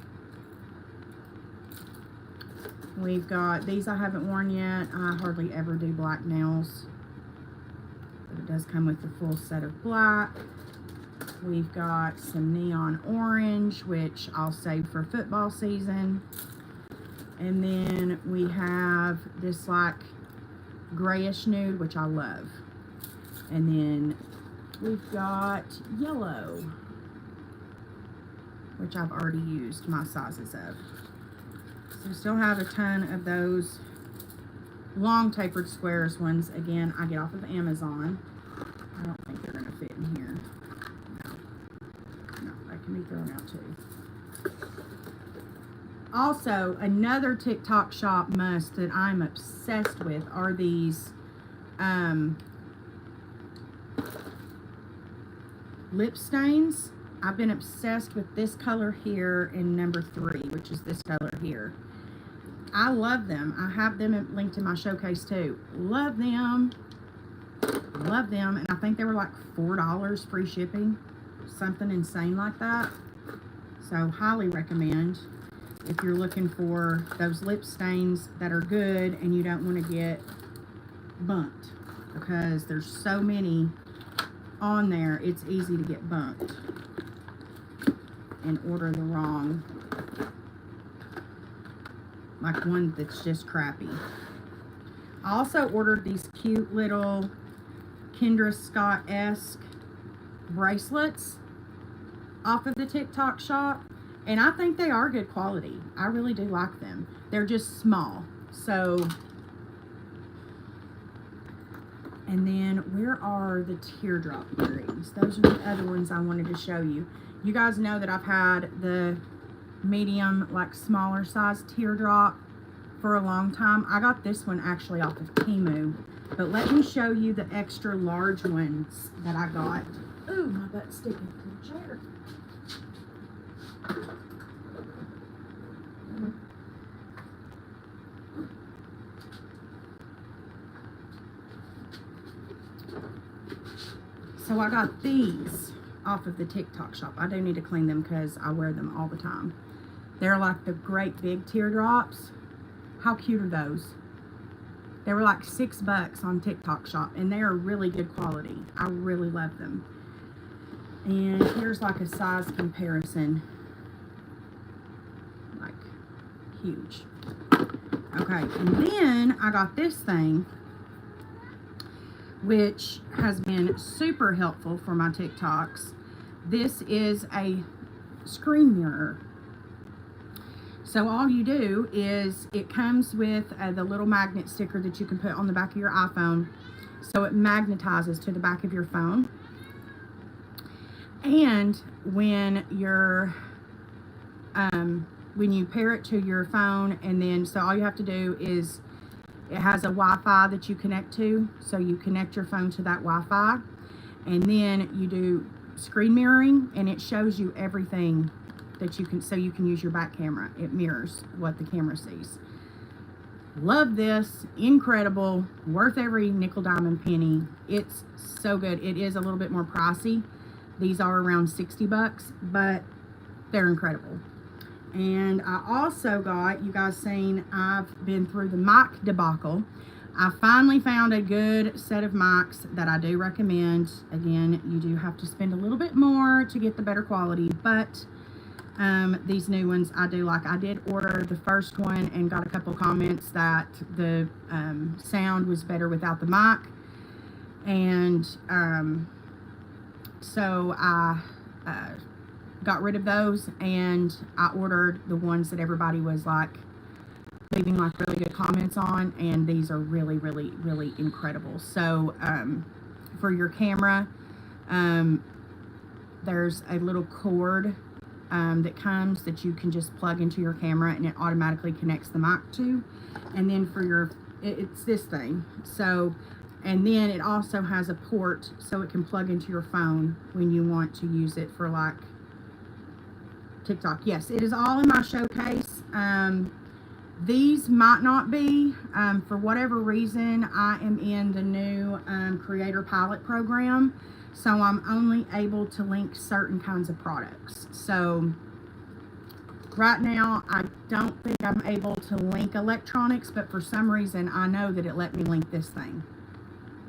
We've got these I haven't worn yet. I hardly ever do black nails. But it does come with the full set of black. We've got some neon orange, which I'll save for football season. And then we have this like grayish nude, which I love. And then we've got yellow, which I've already used my sizes of. So we still have a ton of those long tapered squares ones. Again, I get off of Amazon. I don't think they're going to fit in here. No, that can be thrown out too. Also, another TikTok shop must that I'm obsessed with are these lip stains. I've been obsessed with this color here in number 3, which is this color here. I love them. I have them linked in my showcase too. Love them. Love them. And I think they were like $4 free shipping. Something insane like that. So highly recommend if you're looking for those lip stains that are good and you don't want to get bumped, because there's so many on there, it's easy to get bumped and order the wrong, like one that's just crappy. I also ordered these cute little Kendra Scott-esque bracelets off of the TikTok shop, and I think they are good quality. I really do like them. They're just small. So, and then where are the teardrop earrings? Those are the other ones I wanted to show you. You guys know that I've had the medium, like smaller size teardrop for a long time. I got this one actually off of Temu, but let me show you the extra large ones that I got. Ooh, my butt's sticking to the chair. So I got these off of the TikTok shop. I do need to clean them because I wear them all the time. They're like the great big teardrops. How cute are those? They were like $6 on TikTok shop, and they are really good quality. I really love them. And here's like a size comparison. Like huge. Okay, and then I got this thing, which has been super helpful for my TikToks. This is a screen mirror. So all you do is, it comes with the little magnet sticker that you can put on the back of your iPhone, so it magnetizes to the back of your phone. And when you're when you pair it to your phone, and then so all you have to do is, it has a Wi-Fi that you connect to, so you connect your phone to that Wi-Fi, and then you do screen mirroring, and it shows you everything that you can, so you can use your back camera. It mirrors what the camera sees. Love this. Incredible. Worth every nickel, dime, and penny. It's so good. It is a little bit more pricey. These are around $60, but they're incredible. And I also got, you guys seen, I've been through the mic debacle. I finally found a good set of mics that I do recommend. Again, you do have to spend a little bit more to get the better quality, but these new ones I do like. I did order the first one and got a couple comments that the sound was better without the mic, and so I got rid of those, and I ordered the ones that everybody was like leaving like really good comments on, and these are really, really, really incredible. So for your camera, there's a little cord that comes that you can just plug into your camera, and it automatically connects the mic to. And then for your, it's this thing. So, and then it also has a port so it can plug into your phone when you want to use it for like TikTok. Yes, it is all in my showcase. These might not be, for whatever reason, I am in the new Creator Pilot program, so I'm only able to link certain kinds of products. So right now, I don't think I'm able to link electronics, but for some reason, I know that it let me link this thing.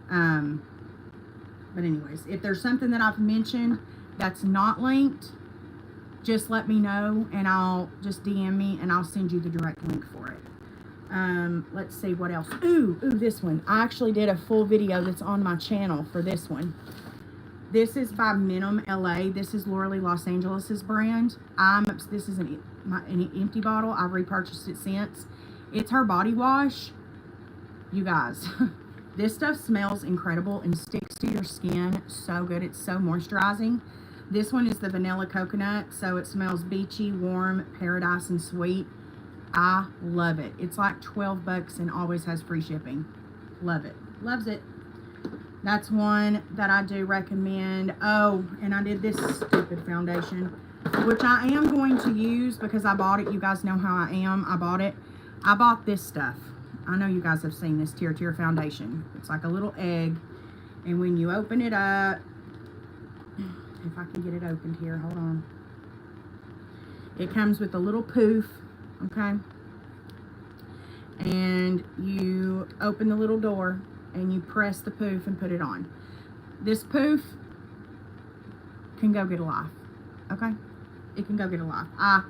But anyways, if there's something that I've mentioned that's not linked, just let me know, and I'll just DM me, and I'll send you the direct link for it. Let's see what else. Ooh, this one. I actually did a full video that's on my channel for this one. This is by Minimum LA. This is Laura Lee Los Angeles's brand. This is an empty bottle. I've repurchased it since. It's her body wash. You guys, this stuff smells incredible and sticks to your skin so good. It's so moisturizing. This one is the vanilla coconut, so it smells beachy, warm, paradise, and sweet. I love it. It's like 12 bucks and always has free shipping. Love it. Loves it. That's one that I do recommend. Oh, and I did this stupid foundation, which I am going to use because I bought it. You guys know how I am. I bought it. I bought this stuff. I know you guys have seen this Tier foundation. It's like a little egg. And when you open it up, if I can get it opened here, hold on. It comes with a little poof, okay? And you open the little door and you press the poof and put it on. This poof can go get a life, okay? It can go get a life. I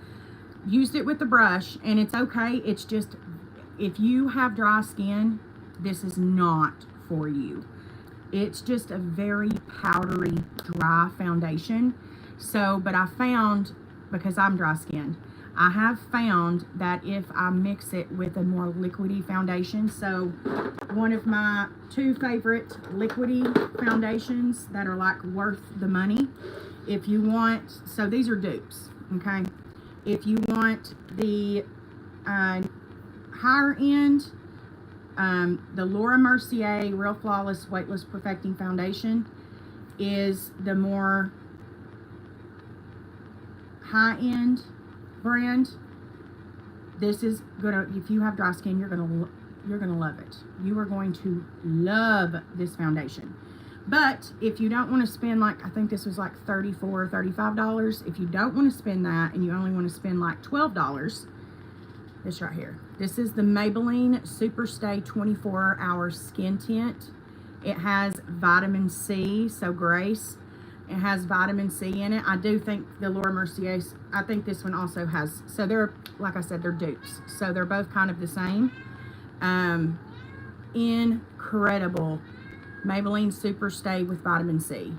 used it with the brush and it's okay. It's just, if you have dry skin, this is not for you. It's just a very powdery, dry foundation. So, but I found, because I'm dry skinned, I have found that if I mix it with a more liquidy foundation, so one of my two favorite liquidy foundations that are like worth the money, if you want, so these are dupes, okay? If you want the higher end, the Laura Mercier Real Flawless Weightless Perfecting Foundation is the more high-end brand. This is gonna, if you have dry skin, you're gonna love it. You are going to love this foundation. But if you don't want to spend, like, I think this was like $34 or $35. If you don't want to spend that and you only want to spend like $12, this right here. This is the Maybelline Super Stay 24-Hour Skin Tint. It has vitamin C, so Grace. It has vitamin C in it. I do think the Laura Mercier, I think this one also has, so they're, like I said, they're dupes. So they're both kind of the same. Incredible. Maybelline Super Stay with vitamin C.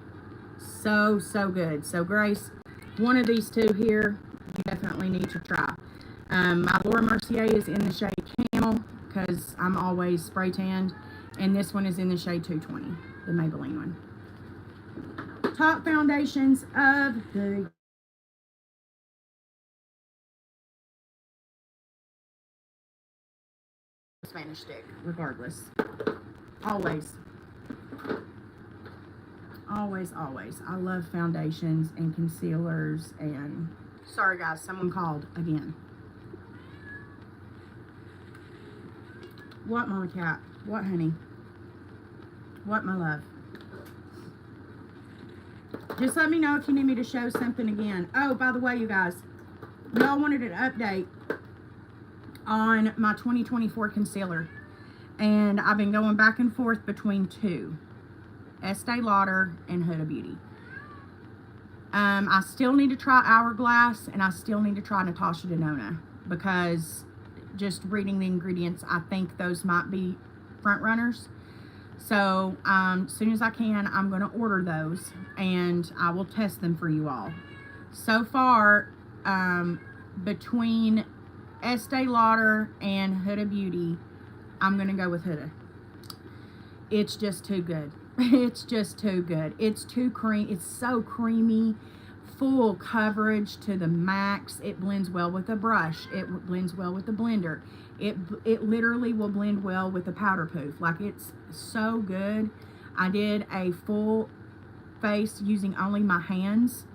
So, so good. So Grace, one of these two here, you definitely need to try. My Laura Mercier is in the shade Camel because I'm always spray tanned. And this one is in the shade 220, the Maybelline one. Top foundations of the Spanish stick, regardless. Always. Always, always. I love foundations and concealers and... Sorry guys, someone called again. What, Mama Cat? What, honey? What, my love? Just let me know if you need me to show something again. Oh, by the way, you guys, y'all wanted an update on my 2024 concealer. And I've been going back and forth between two. Estee Lauder and Huda Beauty. I still need to try Hourglass and I still need to try Natasha Denona because just reading the ingredients, I think those might be front runners. So as soon as I can, I'm going to order those and I will test them for you all. So far, between Estee Lauder and Huda Beauty, I'm going to go with Huda. It's just too good. It's just too good. It's too creamy. It's so creamy, full coverage to the max. It blends well with a brush. It blends well with the blender. It literally will blend well with the powder poof. Like, it's so good. I did a full face using only my hands,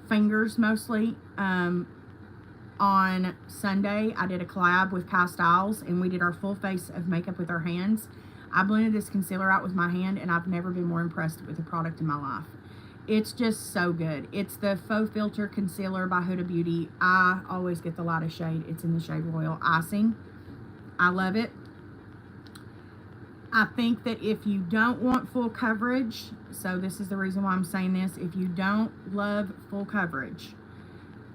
fingers mostly. On Sunday, I did a collab with Kai Styles, and we did our full face of makeup with our hands. I blended this concealer out with my hand, and I've never been more impressed with a product in my life. It's just so good. It's the Faux Filter Concealer by Huda Beauty. I always get the lightest shade. It's in the shade Royal Icing. I love it. I think that if you don't want full coverage, so this is the reason why I'm saying this, if you don't love full coverage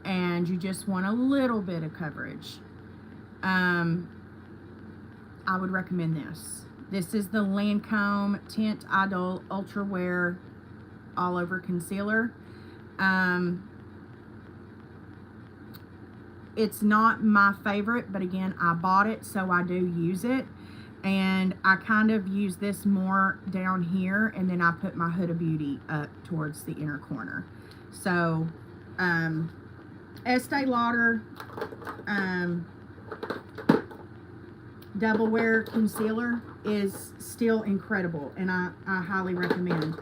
and you just want a little bit of coverage, I would recommend this. This is the Lancome Tint Idol Ultra Wear all over concealer. It's not my favorite, but again, I bought it, so I do use it. And I kind of use this more down here, and then I put my Huda Beauty up towards the inner corner. So, Estee Lauder Double Wear Concealer is still incredible, and I highly recommend.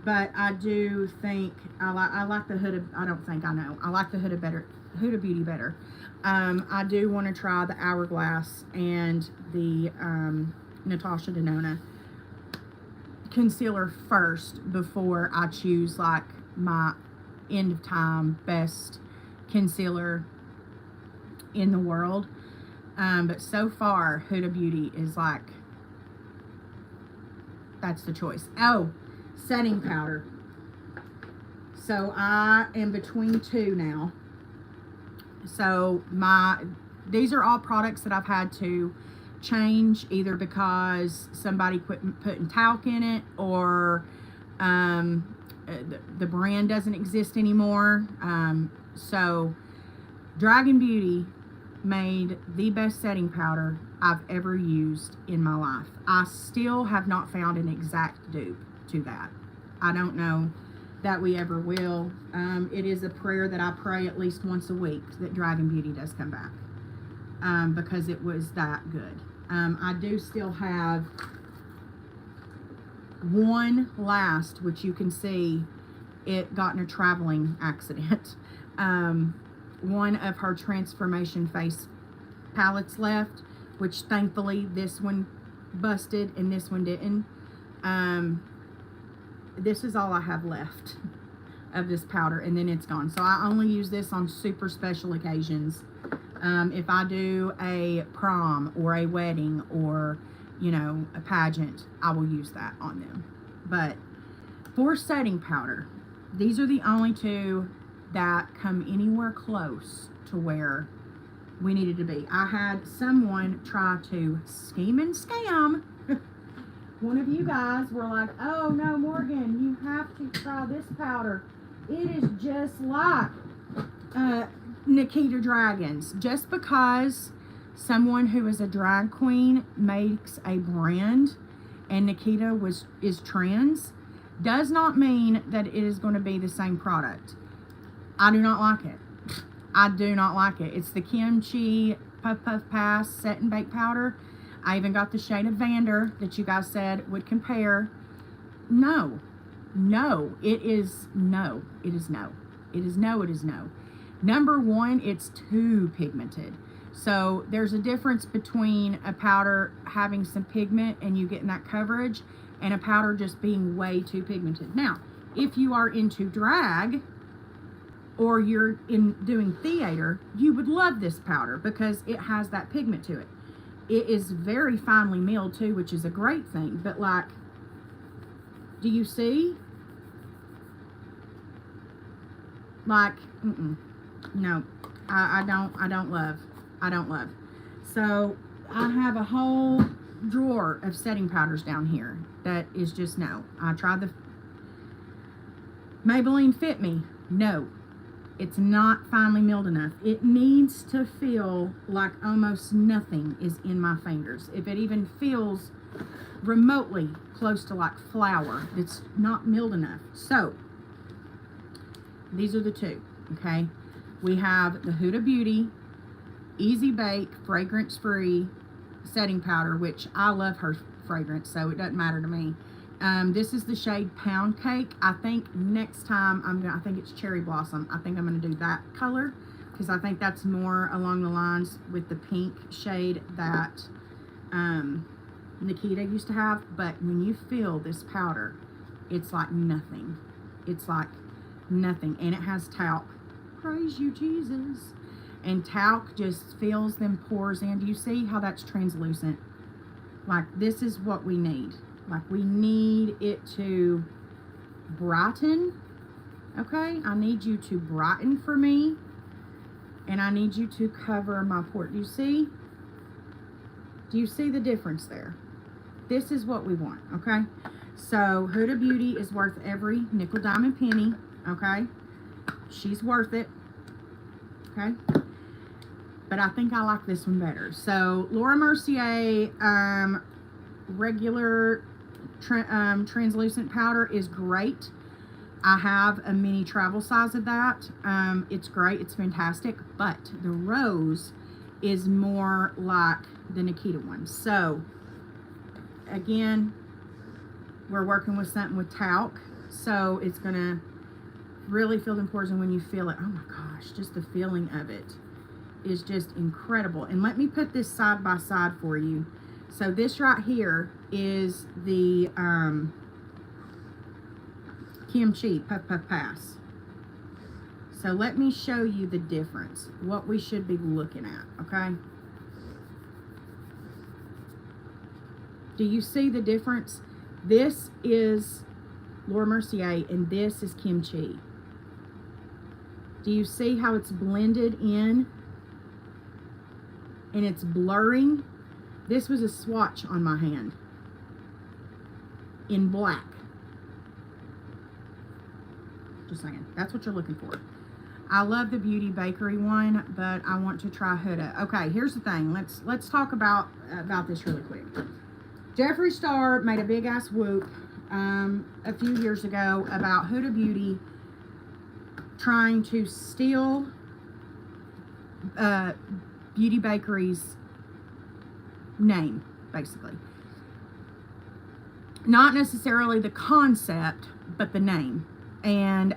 But I do think I like the Huda. I don't think I know. I like the Huda Beauty better. I do want to try the Hourglass and the Natasha Denona concealer first before I choose like my end of time best concealer in the world. But so far, Huda Beauty is like, that's the choice. Oh, setting powder. So I am between two now. So these are all products that I've had to change, either because somebody quit putting talc in it, or the brand doesn't exist anymore. So Dragon Beauty made the best setting powder I've ever used in my life. I still have not found an exact dupe to that. I don't know that we ever will. It is a prayer that I pray at least once a week that Dragon Beauty does come back, because it was that good. I do still have one last, which you can see it got in a traveling accident. One of her Transformation Face palettes left, which thankfully this one busted and this one didn't. This is all I have left of this powder, and then it's gone. So I only use this on super special occasions. If I do a prom or a wedding or, you know, a pageant, I will use that on them. But for setting powder, these are the only two that come anywhere close to where we needed to be. I had someone try to scheme and scam. One of you guys were like, oh no, Morgan, you have to try this powder. It is just like Nikita Dragon's. Just because someone who is a drag queen makes a brand and Nikita is trans does not mean that it is going to be the same product. I do not like it. I do not like it. It's the Kimchi Puff Puff Pass Set and Bake Powder. I even got the shade of Vander that you guys said would compare. No. No. It is no. It is no. It is no. It is no. Number one, it's too pigmented. So there's a difference between a powder having some pigment and you getting that coverage, and a powder just being way too pigmented. Now, if you are into drag or you're doing theater, you would love this powder because it has that pigment to it. It is very finely milled too, which is a great thing. But like, do you see? Like, no, I don't love. So I have a whole drawer of setting powders down here that is just no. I tried the Maybelline Fit Me. No, it's not finely milled enough. It needs to feel like almost nothing is in my fingers. If it even feels remotely close to like flour, it's not milled enough. So these are the two, okay? We have the Huda Beauty Easy Bake Fragrance Free Setting Powder, which I love her fragrance, so it doesn't matter to me. This is the shade Pound Cake. I think next time I think it's Cherry Blossom. I think I'm gonna do that color because I think that's more along the lines with the pink shade that Nikita used to have. But when you feel this powder, it's like nothing. It's like nothing, and it has talc. Praise you, Jesus. And talc just fills them pores in. Do you see how that's translucent? Like, this is what we need. Like, we need it to brighten. Okay, I need you to brighten for me, and I need you to cover my pore. Do you see? Do you see the difference there? This is what we want, okay? So Huda Beauty is worth every nickel, dime, and penny. Okay, she's worth it. Okay, but I think I like this one better. So Laura Mercier regular translucent powder is great. I have a mini travel size of that. It's great. It's fantastic. But the rose is more like the Nikita one. So again, we're working with something with talc, so it's gonna really fill the pores, and when you feel it, oh my gosh, just the feeling of it is just incredible. And let me put this side by side for you. So this right here is the Kimchi Puff Puff Pass. So let me show you the difference, what we should be looking at, okay? Do you see the difference? This is Laura Mercier and this is Kimchi. Do you see how it's blended in and it's blurring? This was a swatch on my hand in black. Just saying, that's what you're looking for. I love the Beauty Bakery one, but I want to try Huda. Okay, here's the thing. Let's talk about this really quick. Jeffree Star made a big ass whoop a few years ago about Huda Beauty trying to steal Beauty Bakery's name, basically. Not necessarily the concept, but the name. And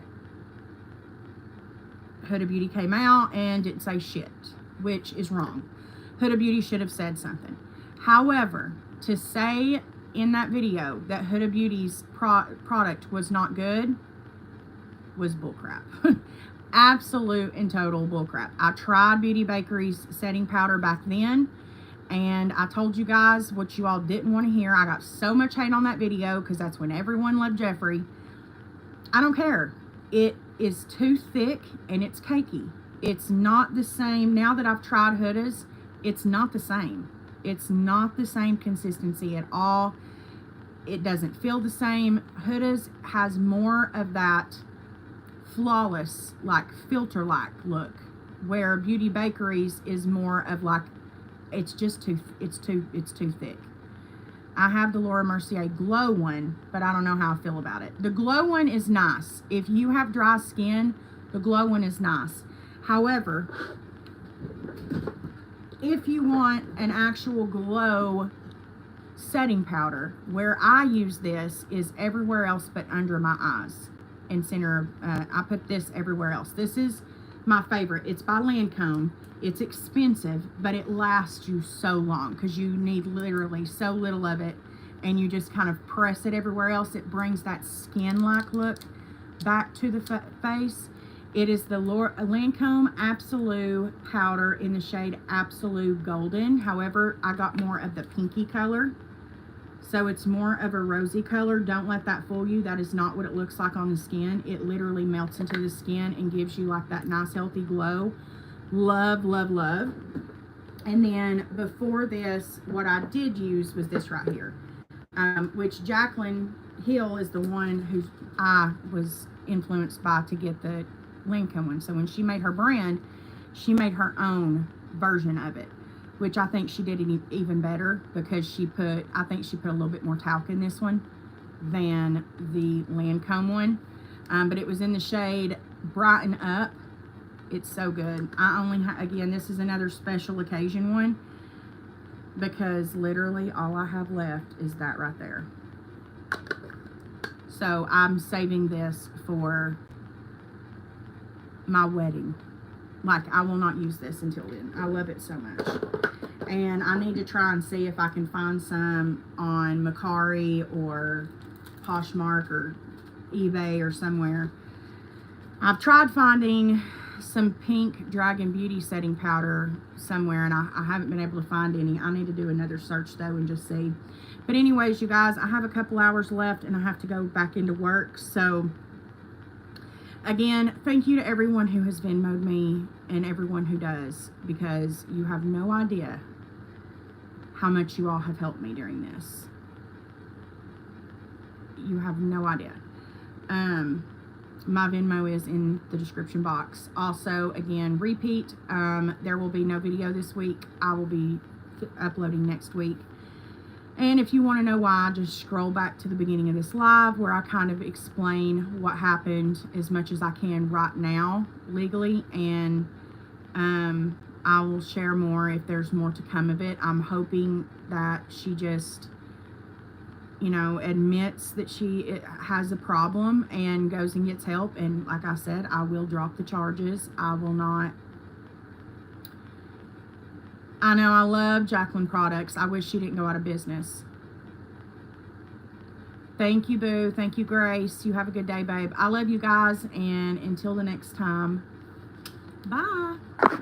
Huda Beauty came out and didn't say shit, which is wrong. Huda Beauty should have said something. However, to say in that video that Huda Beauty's product was not good was bullcrap. Absolute and total bullcrap. I tried Beauty Bakery's setting powder back then, and I told you guys what you all didn't want to hear. I got so much hate on that video because that's when everyone loved Jeffree. I don't care. It is too thick and it's cakey. It's not the same. Now that I've tried Huda's, it's not the same. It's not the same consistency at all. It doesn't feel the same. Huda's has more of that flawless, like filter-like look, where Beauty Bakery's is more of like, it's too thick. I have the Laura Mercier Glow one, but I don't know how I feel about it. The Glow one is nice. If you have dry skin, the Glow one is nice. However, if you want an actual glow setting powder, where I use this is everywhere else but under my eyes and center. I put this everywhere else. This is my favorite. It's by Lancome. It's expensive, but it lasts you so long because you need literally so little of it, and you just kind of press it everywhere else. It brings that skin-like look back to the face. It is the Lancome Absolute powder in the shade Absolute Golden. However, I got more of the pinky color, so it's more of a rosy color. Don't let that fool you. That is not what it looks like on the skin. It literally melts into the skin and gives you like that nice healthy glow. Love, love, love. And then before this, what I did use was this right here, which Jaclyn Hill is the one who I was influenced by to get the Lancome one. So when she made her brand, she made her own version of it, which I think she did even better because I think she put a little bit more talc in this one than the Lancome one. But it was in the shade Brighten Up. It's so good. I only again, this is another special occasion one because literally all I have left is that right there. So I'm saving this for my wedding. Like, I will not use this until then. I love it so much. And I need to try and see if I can find some on Mercari or Poshmark or eBay or somewhere. I've tried finding some pink Dragon Beauty setting powder somewhere, and I haven't been able to find any. I need to do another search though and just see. But anyways, you guys, I have a couple hours left and I have to go back into work. So again, thank you to everyone who has Venmo'd me and everyone who does, because you have no idea how much you all have helped me during this. You have no idea. My Venmo is in the description box. Also, again, repeat, there will be no video this week. I will be uploading next week. And if you want to know why, just scroll back to the beginning of this live where I kind of explain what happened as much as I can right now legally, and I will share more if there's more to come of it. I'm hoping that she just, you know, admits that she has a problem and goes and gets help. And like I said, I will drop the charges. I will not. I know I love Jacqueline Products. I wish she didn't go out of business. Thank you, Boo. Thank you, Grace. You have a good day, babe. I love you guys. And until the next time, bye.